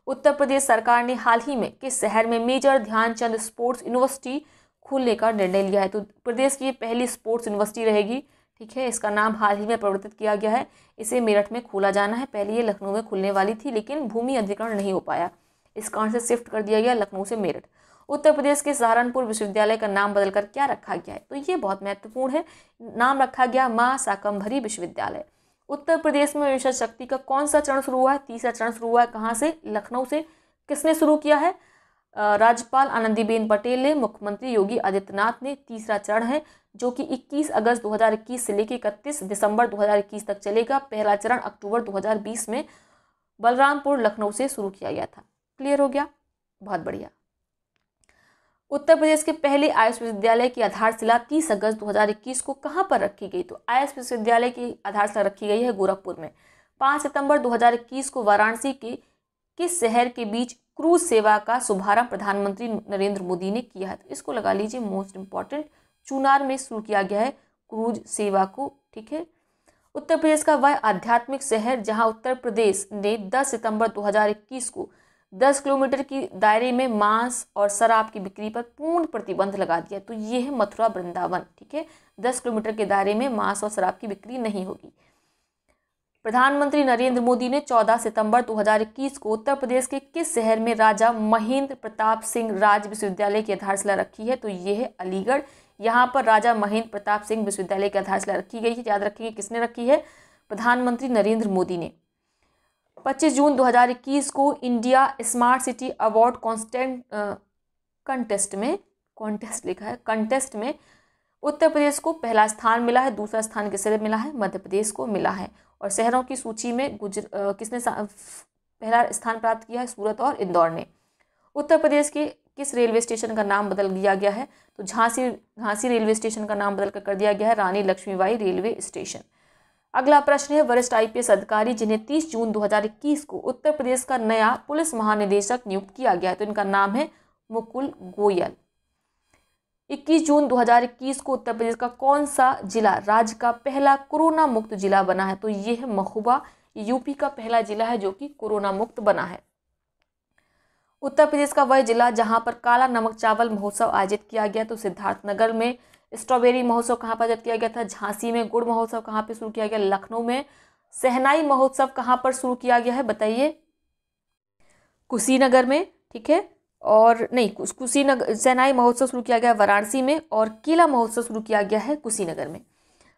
उत्तर प्रदेश सरकार ने हाल ही में किस शहर में मेजर ध्यानचंद स्पोर्ट्स यूनिवर्सिटी खोलने का निर्णय लिया है। तो प्रदेश की पहली स्पोर्ट्स यूनिवर्सिटी रहेगी, ठीक है। इसका नाम हाल ही में परिवर्तित किया गया है, इसे मेरठ में खोला जाना है। पहले ये लखनऊ में खुलने वाली थी, लेकिन भूमि अधिग्रहण नहीं हो पाया, इस कारण से शिफ्ट कर दिया गया लखनऊ से मेरठ। उत्तर प्रदेश के सहारनपुर विश्वविद्यालय का नाम बदलकर क्या रखा गया है। तो ये बहुत महत्वपूर्ण है, नाम रखा गया मां शाकंभरी विश्वविद्यालय। उत्तर प्रदेश में मिशन शक्ति का कौन सा चरण शुरू हुआ है, तीसरा चरण शुरू हुआ है। कहाँ से, लखनऊ से। किसने शुरू किया है, राज्यपाल आनंदीबेन पटेल ने, मुख्यमंत्री योगी आदित्यनाथ ने। तीसरा चरण है जो कि 21 अगस्त 2021 से लेकर 31 दिसंबर 2021 तक चलेगा। पहला चरण अक्टूबर 2020 में बलरामपुर लखनऊ से शुरू किया गया था। क्लियर हो गया, बहुत बढ़िया। उत्तर प्रदेश के पहले आयुष विश्वविद्यालय की आधारशिला 30 अगस्त 2021 को कहाँ पर रखी गई। तो आयुष विश्वविद्यालय की आधारशिला रखी गई है गोरखपुर में। 5 सितंबर 2021 को वाराणसी के किस शहर के बीच क्रूज सेवा का शुभारंभ प्रधानमंत्री नरेंद्र मोदी ने किया है। तो इसको लगा लीजिए मोस्ट इंपॉर्टेंट, चुनार में शुरू किया गया है क्रूज सेवा को, ठीक है। उत्तर प्रदेश का वह आध्यात्मिक शहर जहां उत्तर प्रदेश ने 10 सितंबर 2021 को 10 किलोमीटर की दायरे में मांस और शराब की बिक्री पर पूर्ण प्रतिबंध लगा दिया। तो ये है मथुरा वृंदावन, ठीक है। 10 किलोमीटर के दायरे में मांस और शराब की बिक्री नहीं होगी। प्रधानमंत्री नरेंद्र मोदी ने 14 सितंबर 2021 को उत्तर प्रदेश के किस शहर में राजा महेंद्र प्रताप सिंह राज्य विश्वविद्यालय की आधारशिला रखी है। तो ये है अलीगढ़। यहाँ पर राजा महेंद्र प्रताप सिंह विश्वविद्यालय की आधारशिला रखी गई है। याद रखिए किसने रखी है, प्रधानमंत्री नरेंद्र मोदी ने। 25 जून 2021 को India smart city award contest में उत्तर प्रदेश को पहला स्थान मिला है। दूसरा स्थान किसे मिला है, मध्य प्रदेश को मिला है। और शहरों की सूची में किसने पहला स्थान प्राप्त किया है, सूरत और इंदौर ने। उत्तर प्रदेश के किस रेलवे स्टेशन का नाम बदल दिया गया है। तो झांसी रेलवे स्टेशन का नाम बदल कर दिया गया है रानी लक्ष्मीबाई रेलवे स्टेशन। अगला प्रश्न है, वरिष्ठ IPS अधिकारी जिन्हें 30 जून 2021 को उत्तर प्रदेश का नया पुलिस महानिदेशक नियुक्त किया गया है। तो इनका नाम है मुकुल गोयल। 21 जून 2021 को उत्तर प्रदेश का कौन सा जिला राज्य का पहला कोरोना मुक्त जिला बना है? तो ये है महोबा, यूपी का पहला जिला है जो कि कोरोना मुक्त बना है। उत्तर प्रदेश का वह जिला जहां पर काला नमक चावल महोत्सव आयोजित किया गया, तो सिद्धार्थनगर में स्ट्रॉबेरी महोत्सव कहाँ पर आयोजित किया गया था? झांसी में गुड़ महोत्सव कहाँ पर शुरू किया गया? लखनऊ में शहनाई महोत्सव कहाँ पर शुरू किया गया है बताइए? कुशीनगर में, ठीक है। और नहीं, कुशीनगर शहनाई महोत्सव शुरू किया गया वाराणसी में, और केला महोत्सव शुरू किया गया है कुशीनगर में।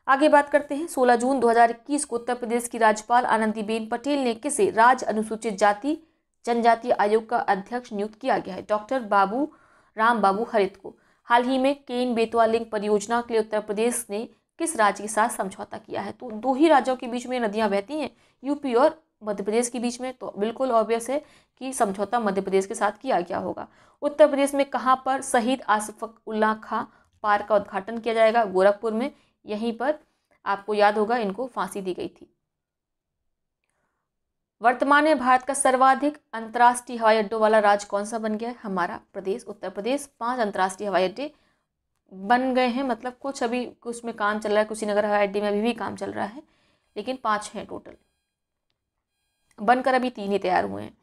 आगे बात करते हैं। 16 जून 2021 को उत्तर प्रदेश की राज्यपाल आनंदीबेन पटेल ने किसे राज्य अनुसूचित जाति जनजाति आयोग का अध्यक्ष नियुक्त किया गया है? डॉक्टर राम बाबू हरित को। हाल ही में केन बेतवा लिंक परियोजना के लिए उत्तर प्रदेश ने किस राज्य के साथ समझौता किया है? तो दो ही राज्यों के बीच में नदियां बहती हैं, यूपी और मध्य प्रदेश के बीच में, तो बिल्कुल ऑब्वियस है कि समझौता मध्य प्रदेश के साथ किया गया होगा। उत्तर प्रदेश में कहाँ पर शहीद आसफक उल्लाह खां पार्क का उद्घाटन किया जाएगा? गोरखपुर में। यहीं पर आपको याद होगा इनको फांसी दी गई थी। वर्तमान में भारत का सर्वाधिक अंतर्राष्ट्रीय हवाई अड्डों वाला राज्य कौन सा बन गया है? हमारा प्रदेश उत्तर प्रदेश। 5 अंतर्राष्ट्रीय हवाई अड्डे बन गए हैं, मतलब कुछ अभी कुछ में काम चल रहा है, कुशीनगर हवाई अड्डे में अभी भी काम चल रहा है, लेकिन 5 हैं टोटल, बनकर अभी 3 ही तैयार हुए हैं।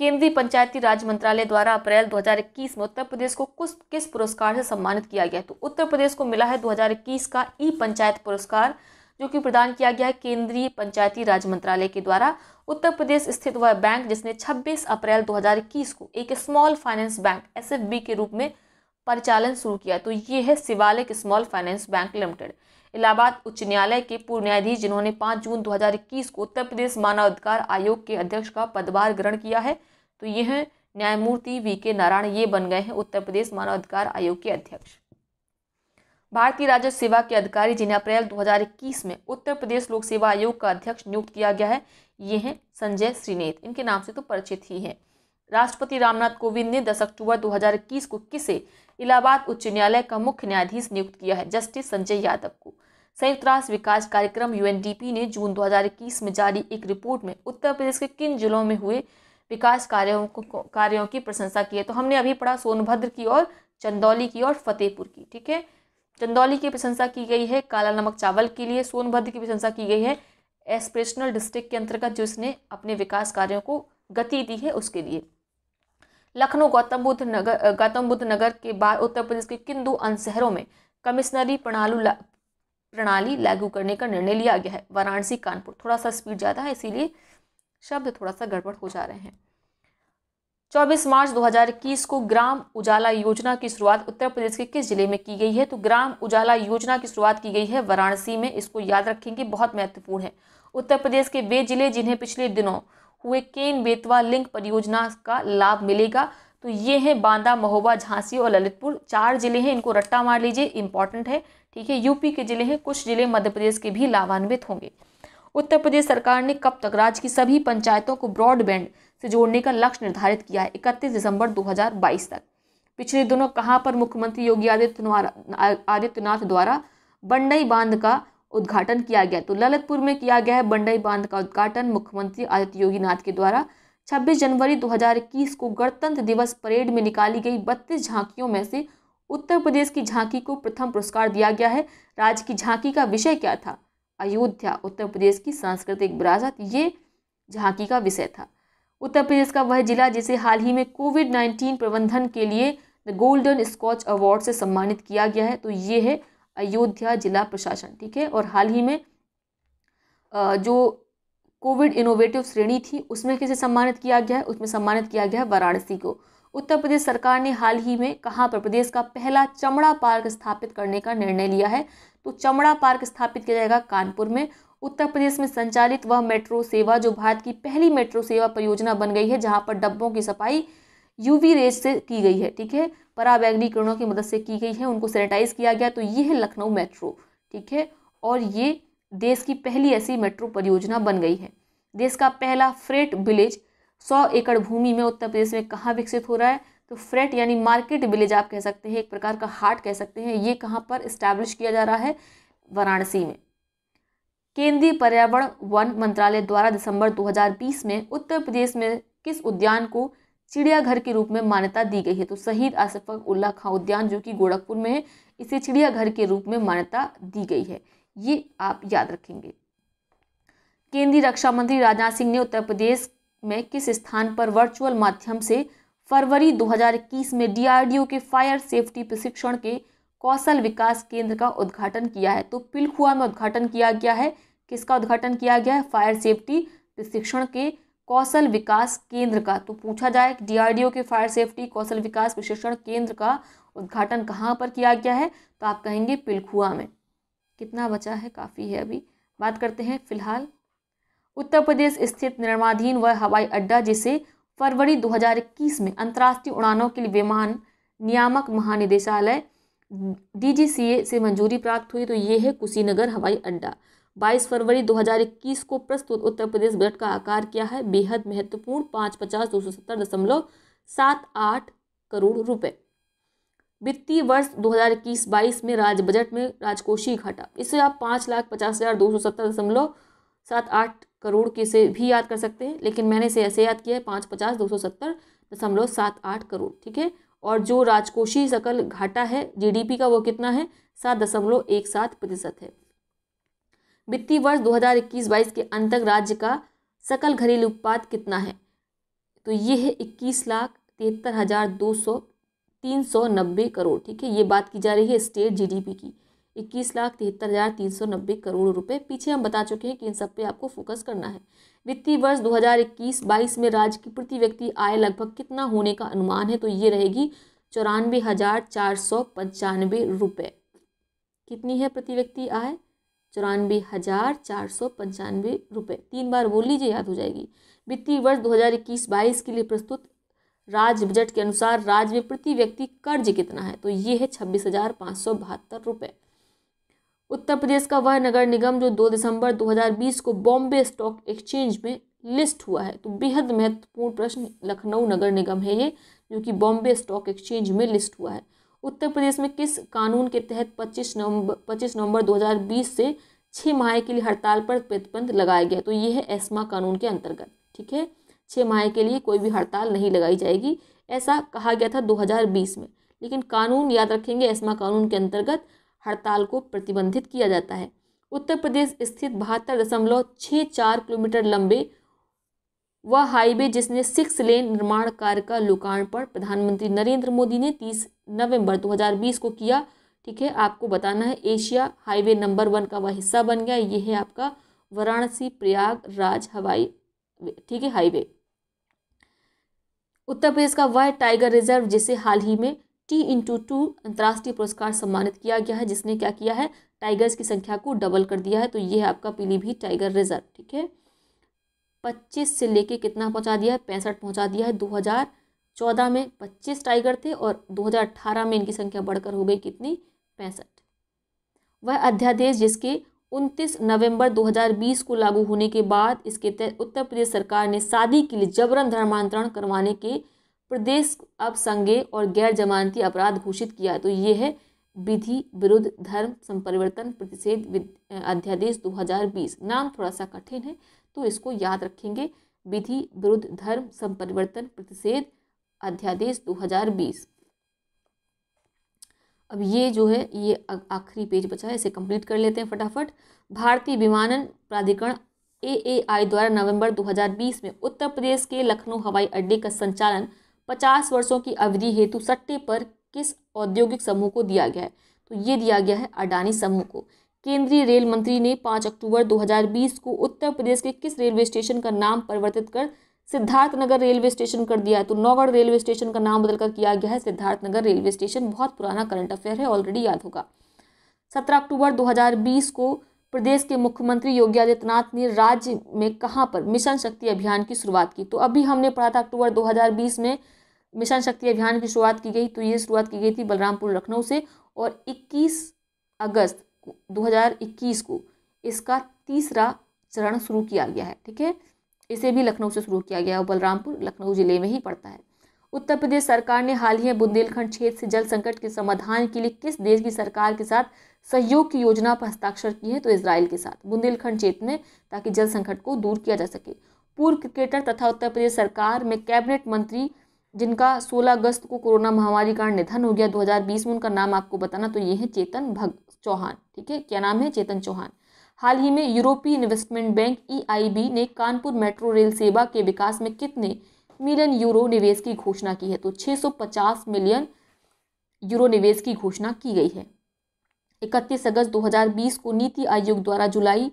केंद्रीय पंचायती राज मंत्रालय द्वारा अप्रैल 2021 में उत्तर प्रदेश को किस पुरस्कार से सम्मानित किया गया? तो उत्तर प्रदेश को मिला है 2021 का ई पंचायत पुरस्कार, जो कि प्रदान किया गया है केंद्रीय पंचायती राज मंत्रालय के द्वारा। उत्तर प्रदेश स्थित वह बैंक जिसने 26 अप्रैल 2021 को एक स्मॉल फाइनेंस बैंक SFB के रूप में परिचालन शुरू किया, तो ये है Shivalik small finance bank limited. Allahabad उच्च न्यायालय के पूर्व न्यायाधीश जिन्होंने 5 जून 2021 को उत्तर प्रदेश मानवाधिकार आयोग के अध्यक्ष का पदभार ग्रहण किया है, तो ये हैं न्यायमूर्ति VK नारायण, ये बन गए हैं उत्तर प्रदेश मानवाधिकार आयोग के अध्यक्ष। भारतीय राजस्व सेवा के अधिकारी जिन्हें अप्रैल 2021 में उत्तर प्रदेश लोक सेवा आयोग का अध्यक्ष नियुक्त किया गया है, ये हैं संजय श्रीनेत, इनके नाम से तो परिचित ही हैं। राष्ट्रपति रामनाथ कोविंद ने 10 अक्टूबर 2021 को किसे इलाहाबाद उच्च न्यायालय का मुख्य न्यायाधीश नियुक्त किया है? जस्टिस संजय यादव को। संयुक्त राष्ट्र विकास कार्यक्रम UNDP ने जून 2021 में जारी एक रिपोर्ट में उत्तर प्रदेश के किन जिलों में हुए विकास कार्यों की प्रशंसा की है? तो हमने अभी पढ़ा सोनभद्र की और चंदौली की और फतेहपुर की, ठीक है। चंदौली की प्रशंसा की गई है काला नमक चावल के लिए, सोनभद्र की प्रशंसा की गई है एस्पिरेशनल डिस्ट्रिक्ट के अंतर्गत जो इसने अपने विकास कार्यों को गति दी है उसके लिए। लखनऊ गौतम बुद्ध नगर के बाद उत्तर प्रदेश के किन 2 अन्य शहरों में कमिश्नरी प्रणाली लागू करने का निर्णय लिया गया है? वाराणसी कानपुर। थोड़ा सा स्पीड ज़्यादा है इसीलिए शब्द थोड़ा सा गड़बड़ हो जा रहे हैं। 24 मार्च 2021 को ग्राम उजाला योजना की शुरुआत उत्तर प्रदेश के किस जिले में की गई है? तो ग्राम उजाला योजना की शुरुआत की गई है वाराणसी में, इसको याद रखेंगे, बहुत महत्वपूर्ण है। उत्तर प्रदेश के वे जिले जिन्हें पिछले दिनों हुए केन बेतवा लिंक परियोजना का लाभ मिलेगा, तो ये हैं बांदा, महोबा, झांसी और ललितपुर। 4 जिले हैं, इनको रट्टा मार लीजिए, इंपॉर्टेंट है, ठीक है। यूपी के जिले हैं, कुछ जिले मध्य प्रदेश के भी लाभान्वित होंगे। उत्तर प्रदेश सरकार ने कब तक राज्य की सभी पंचायतों को ब्रॉडबैंड से जोड़ने का लक्ष्य निर्धारित किया है? 31 दिसंबर 2022 तक। पिछले दिनों कहां पर मुख्यमंत्री योगी आदित्यनाथ द्वारा बंडई बांध का उद्घाटन किया गया? तो ललितपुर में किया गया है बंडई बांध का उद्घाटन मुख्यमंत्री आदित्य योगीनाथ के द्वारा। 26 जनवरी 2021 को गणतंत्र दिवस परेड में निकाली गई 32 झांकियों में से उत्तर प्रदेश की झांकी को प्रथम पुरस्कार दिया गया है। राज्य की झांकी का विषय क्या था? अयोध्या, उत्तर प्रदेश की सांस्कृतिक विरासत, ये झांकी का विषय था। उत्तर प्रदेश का वह जिला जिसे हाल ही में कोविड-19 प्रबंधन के लिए द गोल्डन स्कॉच अवार्ड से सम्मानित किया गया है, तो ये है अयोध्या जिला प्रशासन, ठीक है। और हाल ही में जो कोविड इनोवेटिव श्रेणी थी उसमें किसे सम्मानित किया गया है? उसमें सम्मानित किया गया है वाराणसी को। उत्तर प्रदेश सरकार ने हाल ही में कहाँ पर प्रदेश का पहला चमड़ा पार्क स्थापित करने का निर्णय लिया है? तो चमड़ा पार्क स्थापित किया जाएगा कानपुर में। उत्तर प्रदेश में संचालित वह मेट्रो सेवा जो भारत की पहली मेट्रो सेवा परियोजना बन गई है, जहां पर डब्बों की सफाई UV रेज से की गई है, ठीक है, पराबैंगनी किरणों की मदद से की गई है, उनको सैनिटाइज किया गया, तो ये है लखनऊ मेट्रो, ठीक है। और ये देश की पहली ऐसी मेट्रो परियोजना बन गई है। देश का पहला फ्रेट विलेज 100 एकड़ भूमि में उत्तर प्रदेश में कहाँ विकसित हो रहा है? तो फ्रेट यानी मार्केट विलेज आप कह सकते हैं, एक प्रकार का हाट कह सकते हैं, ये कहाँ पर इस्टेब्लिश किया जा रहा है? वाराणसी में। केंद्रीय पर्यावरण वन मंत्रालय द्वारा दिसंबर 2020 में उत्तर प्रदेश में किस उद्यान को चिड़ियाघर के रूप में मान्यता दी गई है। तो शहीद अशफाक उल्लाह खां उद्यान जो कि गोरखपुर में है, इसे चिड़ियाघर के रूप में मान्यता दी गई है। ये आप याद रखेंगे। केंद्रीय रक्षा मंत्री राजनाथ सिंह ने उत्तर प्रदेश में किस स्थान पर वर्चुअल माध्यम से फरवरी 2021 में DRDO के फायर सेफ्टी प्रशिक्षण के कौशल विकास केंद्र का उद्घाटन किया है? तो पिलखुआ में उद्घाटन किया गया है। किसका उद्घाटन किया गया है? फायर सेफ्टी प्रशिक्षण के कौशल विकास केंद्र का। तो पूछा जाए DRDO के फायर सेफ्टी कौशल विकास प्रशिक्षण केंद्र का उद्घाटन कहाँ पर किया गया है? तो आप कहेंगे पिलखुआ में। कितना बचा है? काफ़ी है अभी। बात करते हैं फिलहाल उत्तर प्रदेश स्थित निर्माणाधीन वह हवाई अड्डा जिसे फरवरी 2021 में अंतर्राष्ट्रीय उड़ानों के लिए विमान नियामक महानिदेशालय DGCA से मंजूरी प्राप्त हुई। तो ये है कुशीनगर हवाई अड्डा। 22 फरवरी 2021 को प्रस्तुत उत्तर प्रदेश बजट का आकार क्या है? बेहद महत्वपूर्ण 550,270.78 करोड़ रुपए। वित्तीय वर्ष 2021-22 में राज्य बजट में राजकोषीय घाटा, इसे आप 5,50,270.78 करोड़ के से भी याद कर सकते हैं, लेकिन मैंने इसे ऐसे याद किया है 550,270.78 करोड़। ठीक है। और जो राजकोषीय सकल घाटा है GDP का वो कितना है? 7.17% है। वित्तीय वर्ष 2021-22 के अंत तक राज्य का सकल घरेलू उत्पाद कितना है? तो ये है 21,73,390 करोड़। ठीक है। ये बात की जा रही है स्टेट GDP की, 21,73,390 करोड़ रुपए। पीछे हम बता चुके हैं कि इन सब पे आपको फोकस करना है। वित्तीय वर्ष 2021-22 में राज्य की प्रति व्यक्ति आय लगभग कितना होने का अनुमान है? तो ये रहेगी 94,495 रुपये। कितनी है प्रति व्यक्ति आय? 94,495 रुपये। 3 बार बोल लीजिए, याद हो जाएगी। वित्तीय वर्ष 2021-22 के लिए प्रस्तुत राज्य बजट के अनुसार राज्य में प्रति व्यक्ति कर्ज कितना है? तो ये है 26,572 रुपये। उत्तर प्रदेश का वह नगर निगम जो 2 दिसंबर 2020 को बॉम्बे स्टॉक एक्सचेंज में लिस्ट हुआ है। तो बेहद महत्वपूर्ण प्रश्न, लखनऊ नगर निगम है ये, जो कि बॉम्बे स्टॉक एक्सचेंज में लिस्ट हुआ है। उत्तर प्रदेश में किस कानून के तहत 25 नवंबर 2020 से 6 माह के लिए हड़ताल पर प्रतिबंध लगाया गया? तो ये है एस्मा कानून के अंतर्गत। ठीक है। 6 माह के लिए कोई भी हड़ताल नहीं लगाई जाएगी, ऐसा कहा गया था 2020 में, लेकिन कानून याद रखेंगे, एस्मा कानून के अंतर्गत हड़ताल को प्रतिबंधित किया जाता है। उत्तर प्रदेश स्थित 72.64 किलोमीटर लंबे वह हाईवे जिसने 6 लेन निर्माण कार्य का लोकार्पण प्रधानमंत्री नरेंद्र मोदी ने 30 नवंबर 2020 को किया। ठीक है। आपको बताना है एशिया हाईवे नंबर 1 का वह हिस्सा बन गया। ये है आपका वाराणसी प्रयागराज हवाई, ठीक है, हाईवे। उत्तर प्रदेश का वह टाइगर रिजर्व जिसे हाल ही में T/2 अंतर्राष्ट्रीय पुरस्कार सम्मानित किया गया है, जिसने क्या किया है? टाइगर्स की संख्या को डबल कर दिया है। तो ये है आपका पीलीभीत टाइगर रिजर्व। ठीक है। 25 से लेके कितना पहुंचा दिया है? 65 पहुंचा दिया है। 2014 में 25 टाइगर थे और 2018 में इनकी संख्या बढ़कर हो गई कितनी? 65। वह अध्यादेश जिसके 29 नवंबर 2020 को लागू होने के बाद इसके तहत उत्तर प्रदेश सरकार ने शादी के लिए जबरन धर्मांतरण करवाने के प्रदेश अब संज्ञेय और गैर जमानती अपराध घोषित किया। तो ये है विधि विरुद्ध धर्म संपरिवर्तन प्रतिषेध अध्यादेश 2020। नाम थोड़ा सा कठिन है तो इसको याद रखेंगे, विधि विरुद्ध धर्म संपरिवर्तन प्रतिषेध अध्यादेश 2020। अब ये जो है ये आखिरी पेज बचा है, इसे कंप्लीट कर लेते हैं फटाफट। भारतीय विमानन प्राधिकरण AAI द्वारा नवंबर 2020 में उत्तर प्रदेश के लखनऊ हवाई अड्डे का संचालन 50 वर्षों की अवधि हेतु सट्टे पर किस औद्योगिक समूह को दिया गया है? तो ये दिया गया है अडानी समूह को। केंद्रीय रेल मंत्री ने 5 अक्टूबर 2020 को उत्तर प्रदेश के किस रेलवे स्टेशन का नाम परिवर्तित कर सिद्धार्थनगर रेलवे स्टेशन कर दिया है? तो नौगढ़ रेलवे स्टेशन का नाम बदलकर किया गया है सिद्धार्थनगर रेलवे स्टेशन। बहुत पुराना करंट अफेयर है, ऑलरेडी याद होगा। 17 अक्टूबर 2020 को प्रदेश के मुख्यमंत्री योगी आदित्यनाथ ने राज्य में कहां पर मिशन शक्ति अभियान की शुरुआत की? तो अभी हमने पढ़ा था अक्टूबर 2020 में मिशन शक्ति अभियान की शुरुआत की गई। तो ये शुरुआत की गई थी बलरामपुर लखनऊ से, और 21 अगस्त 2021 को इसका तीसरा चरण शुरू किया गया है। ठीक है। इसे भी लखनऊ से शुरू किया गया और बलरामपुर लखनऊ जिले में ही पड़ता है। उत्तर प्रदेश सरकार ने हाल ही में बुंदेलखंड क्षेत्र से जल संकट के समाधान के लिए किस देश की सरकार के साथ सहयोग की योजना पर हस्ताक्षर किए हैं? तो इजराइल के साथ बुंदेलखंड क्षेत्र में, ताकि जल संकट को दूर किया जा सके। पूर्व क्रिकेटर तथा उत्तर प्रदेश सरकार में कैबिनेट मंत्री जिनका 16 अगस्त को कोरोना महामारी कारण निधन हो गया 2020 में, उनका नाम आपको बताना, तो ये है चेतन चौहान। ठीक है, क्या नाम है? चेतन चौहान। हाल ही में यूरोपीय इन्वेस्टमेंट बैंक EIB ने कानपुर मेट्रो रेल सेवा के विकास में कितने मिलियन यूरो निवेश की घोषणा की है? तो 650 मिलियन यूरो निवेश की घोषणा की गई है। 31 अगस्त 2020 को नीति आयोग द्वारा जुलाई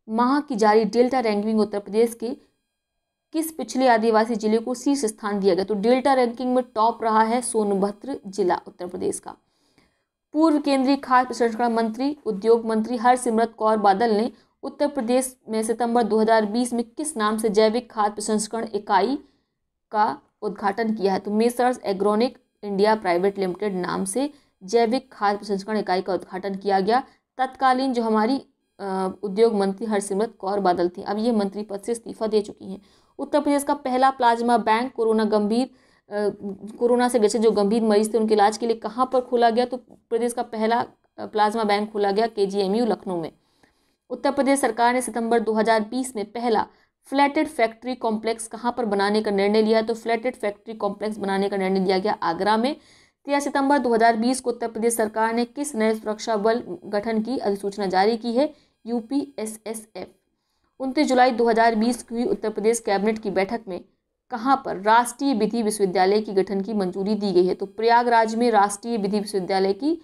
माह की जारी डेल्टा रैंकिंग उत्तर प्रदेश के किस पिछले आदिवासी जिले को शीर्ष स्थान दिया गया? तो डेल्टा रैंकिंग में टॉप रहा है सोनभद्र जिला उत्तर प्रदेश का। पूर्व केंद्रीय खाद्य प्रसंस्करण मंत्री उद्योग मंत्री हरसिमरत कौर बादल ने उत्तर प्रदेश में सितंबर 2020 में किस नाम से जैविक खाद्य प्रसंस्करण इकाई का उद्घाटन किया है? तो मेसर्स एग्रोनिक इंडिया प्राइवेट लिमिटेड नाम से जैविक खाद्य प्रसंस्करण इकाई का उद्घाटन किया गया। तत्कालीन जो हमारी उद्योग मंत्री हरसिमरत कौर बादल थी, अब ये मंत्री पद से इस्तीफा दे चुकी हैं। उत्तर प्रदेश का पहला प्लाज्मा बैंक कोरोना से ग्रसित जो गंभीर मरीज थे उनके इलाज के लिए कहाँ पर खोला गया? तो प्रदेश का पहला प्लाज्मा बैंक खोला गया KGMU लखनऊ में। उत्तर प्रदेश सरकार ने सितंबर 2020 में पहला फ्लैटेड फैक्ट्री कॉम्प्लेक्स कहाँ पर बनाने का निर्णय लिया? तो फ्लैटेड फैक्ट्री कॉम्प्लेक्स बनाने का निर्णय लिया गया आगरा में। 13 सितंबर 2020 को उत्तर प्रदेश सरकार ने किस नए सुरक्षा बल गठन की अधिसूचना जारी की है? UPSSF। 29 जुलाई 2020 की हुई उत्तर प्रदेश कैबिनेट की बैठक में कहाँ पर राष्ट्रीय विधि विश्वविद्यालय की गठन की मंजूरी दी गई है? तो प्रयागराज में राष्ट्रीय विधि विश्वविद्यालय की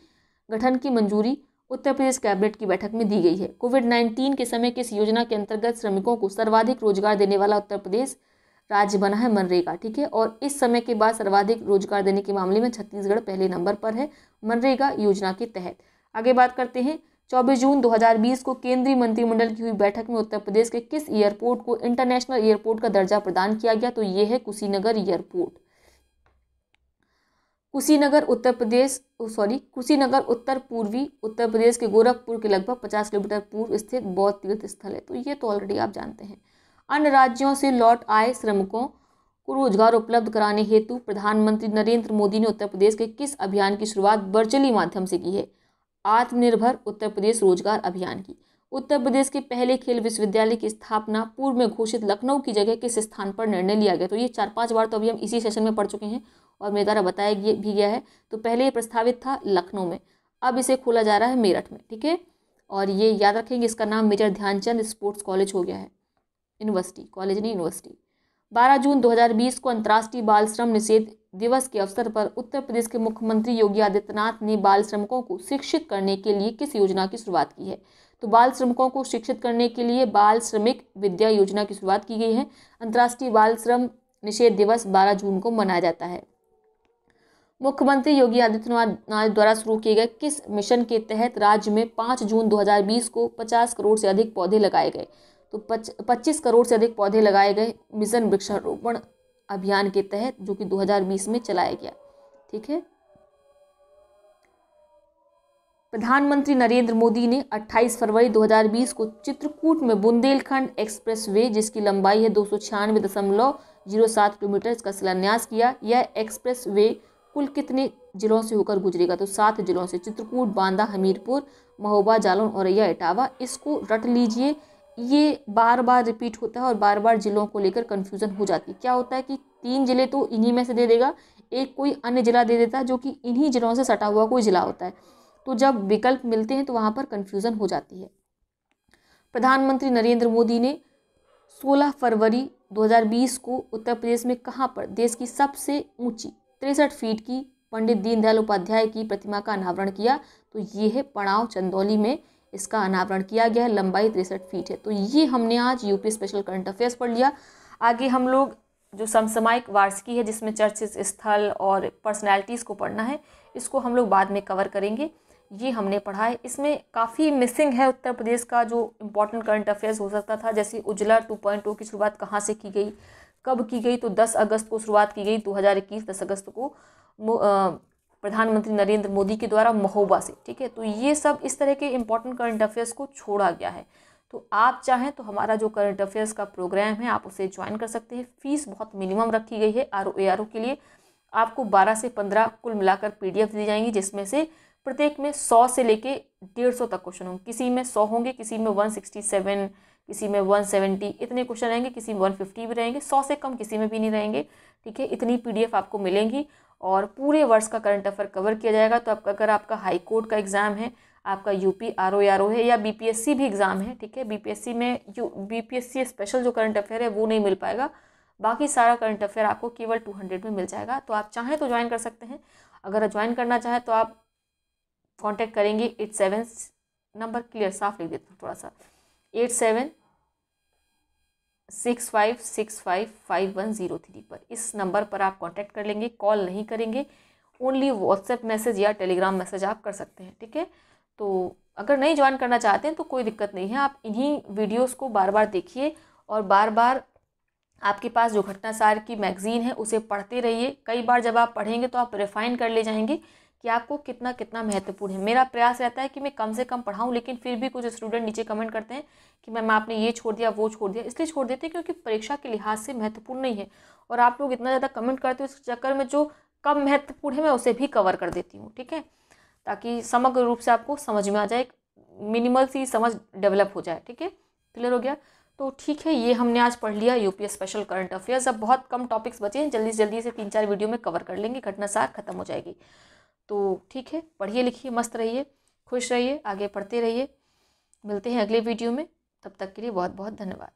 गठन की मंजूरी उत्तर प्रदेश कैबिनेट की बैठक में दी गई है। कोविड-19 के समय किस योजना के अंतर्गत श्रमिकों को सर्वाधिक रोजगार देने वाला उत्तर प्रदेश राज्य बना है? मनरेगा। ठीक है, और इस समय के बाद सर्वाधिक रोजगार देने के मामले में छत्तीसगढ़ पहले नंबर पर है मनरेगा योजना के तहत। आगे बात करते हैं। 24 जून 2020 को केंद्रीय मंत्रिमंडल की हुई बैठक में उत्तर प्रदेश के किस एयरपोर्ट को इंटरनेशनल एयरपोर्ट का दर्जा प्रदान किया गया? तो ये है कुशीनगर एयरपोर्ट। कुशीनगर उत्तर पूर्वी उत्तर प्रदेश के गोरखपुर के लगभग 50 किलोमीटर पूर्व स्थित बौद्ध तीर्थ स्थल है। तो ये तो ऑलरेडी आप जानते हैं। अन्य राज्यों से लौट आए श्रमिकों को रोजगार उपलब्ध कराने हेतु प्रधानमंत्री नरेंद्र मोदी ने उत्तर प्रदेश के किस अभियान की शुरुआत वर्चुअली माध्यम से की है? आत्मनिर्भर उत्तर प्रदेश रोजगार अभियान की। उत्तर प्रदेश के पहले खेल विश्वविद्यालय की स्थापना पूर्व में घोषित लखनऊ की जगह किस स्थान पर निर्णय लिया गया? तो ये 4-5 बार तो अभी हम इसी सेशन में पढ़ चुके हैं और मेरे द्वारा बताया भी गया है। तो पहले ये प्रस्तावित था लखनऊ में, अब इसे खोला जा रहा है मेरठ में। ठीक है, और ये याद रखेंगे इसका नाम मेजर ध्यानचंद स्पोर्ट्स कॉलेज हो गया है, यूनिवर्सिटी, कॉलेज नहीं यूनिवर्सिटी। 12 जून 2020 को अंतर्राष्ट्रीय बाल श्रम निषेध दिवस के अवसर पर उत्तर प्रदेश के मुख्यमंत्री योगी आदित्यनाथ ने बाल श्रमिकों को शिक्षित करने के लिए किस योजना की शुरुआत की है? तो बाल श्रमिकों को शिक्षित करने के लिए बाल श्रमिक विद्या योजना की शुरुआत की गई है। अंतर्राष्ट्रीय बाल श्रम निषेध दिवस 12 जून को मनाया जाता है। मुख्यमंत्री योगी आदित्यनाथ द्वारा शुरू किए गए किस मिशन के तहत राज्य में 5 जून 2020 को 50 करोड़ से अधिक पौधे लगाए गए? तो 25 करोड़ से अधिक पौधे लगाए गए मिशन वृक्षारोपण अभियान के तहत, जो कि 2020 में चलाया गया। ठीक है, प्रधानमंत्री नरेंद्र मोदी ने 28 फरवरी 2020 को चित्रकूट में बुंदेलखंड एक्सप्रेसवे, जिसकी लंबाई है 296.07 किलोमीटर, इसका शिलान्यास किया। यह एक्सप्रेसवे कुल कितने जिलों से होकर गुजरेगा? तो 7 जिलों से, चित्रकूट, बांदा, हमीरपुर, महोबा, जालौन, औरैया, इटावा। इसको रट लीजिए, ये बार बार रिपीट होता है और बार बार जिलों को लेकर कन्फ्यूजन हो जाती है। क्या होता है कि 3 जिले तो इन्हीं में से दे देगा, एक कोई अन्य जिला दे देता है जो कि इन्हीं जिलों से सटा हुआ कोई जिला होता है, तो जब विकल्प मिलते हैं तो वहाँ पर कन्फ्यूजन हो जाती है। प्रधानमंत्री नरेंद्र मोदी ने 16 फरवरी 2020 को उत्तर प्रदेश में कहाँ पर देश की सबसे ऊंची 63 फीट की पंडित दीनदयाल उपाध्याय की प्रतिमा का अनावरण किया? तो ये है पड़ाव चंदौली में इसका अनावरण किया गया है, लंबाई 63 फीट है। तो ये हमने आज यूपी स्पेशल करंट अफेयर्स पढ़ लिया। आगे हम लोग जो समसामयिक वार्षिकी है, जिसमें चर्चित स्थल और पर्सनैलिटीज़ को पढ़ना है, इसको हम लोग बाद में कवर करेंगे। ये हमने पढ़ा है, इसमें काफ़ी मिसिंग है उत्तर प्रदेश का जो इम्पोर्टेंट करंट अफेयर्स हो सकता था, जैसे उज्ज्वला 2.0 की शुरुआत कहाँ से की गई, कब की गई? तो 10 अगस्त को शुरुआत की गई, 2021 10 अगस्त को प्रधानमंत्री नरेंद्र मोदी के द्वारा महोबा से। ठीक है, तो ये सब इस तरह के इम्पोर्टेंट करंट अफेयर्स को छोड़ा गया है। तो आप चाहें तो हमारा जो करंट अफेयर्स का प्रोग्राम है आप उसे ज्वाइन कर सकते हैं। फीस बहुत मिनिमम रखी गई है। RO के लिए आपको 12 से 15 कुल मिलाकर PDF दी जाएंगी, जिसमें से प्रत्येक में 100 से लेके 150 तक क्वेश्चन होंगे। किसी में 100 होंगे, किसी में 167, किसी में 170 इतने क्वेश्चन रहेंगे, किसी में 150 भी रहेंगे, 100 से कम किसी में भी नहीं रहेंगे। ठीक है, इतनी PDF आपको मिलेंगी और पूरे वर्ष का करंट अफेयर कवर किया जाएगा। तो अगर आपका हाई कोर्ट का एग्ज़ाम है, आपका UP RO है या BPSC भी एग्ज़ाम है, ठीक है, BPSC में BPSC स्पेशल जो करंट अफेयर है वो नहीं मिल पाएगा, बाकी सारा करंट अफेयर आपको केवल 200 में मिल जाएगा। तो आप चाहें तो ज्वाइन कर सकते हैं। अगर ज्वाइन करना चाहें तो आप कांटेक्ट करेंगे 87 नंबर क्लियर साफ लिख देता हूँ थोड़ा सा, 8765655103 पर, इस नंबर पर आप कांटेक्ट कर लेंगे, कॉल नहीं करेंगे, ओनली व्हाट्सएप मैसेज या टेलीग्राम मैसेज आप कर सकते हैं। ठीक है, तो अगर नहीं ज्वाइन करना चाहते हैं तो कोई दिक्कत नहीं है, आप इन्हीं वीडियोस को बार बार देखिए और बार बार आपके पास जो घटनासार की मैगजीन है उसे पढ़ते रहिए। कई बार जब आप पढ़ेंगे तो आप रिफाइन कर ले जाएंगे कि आपको कितना कितना महत्वपूर्ण है। मेरा प्रयास रहता है कि मैं कम से कम पढ़ाऊँ, लेकिन फिर भी कुछ स्टूडेंट नीचे कमेंट करते हैं कि मैम आपने ये छोड़ दिया वो छोड़ दिया। इसलिए छोड़ देते हैं क्योंकि परीक्षा के लिहाज से महत्वपूर्ण नहीं है, और आप लोग इतना ज़्यादा कमेंट करते हो, इस चक्कर में जो कम महत्वपूर्ण है मैं उसे भी कवर कर देती हूँ। ठीक है, ताकि समग्र रूप से आपको समझ में आ जाए, मिनिमल सी समझ डेवलप हो जाए। ठीक है, क्लियर हो गया? तो ठीक है, ये हमने आज पढ़ लिया यूपीएस स्पेशल करंट अफेयर्स। अब बहुत कम टॉपिक्स बचे हैं, जल्दी से 3-4 वीडियो में कवर कर लेंगे, घटनासार खत्म हो जाएगी। तो ठीक है, पढ़िए लिखिए, मस्त रहिए, खुश रहिए, आगे पढ़ते रहिए। मिलते हैं अगले वीडियो में, तब तक के लिए बहुत बहुत धन्यवाद।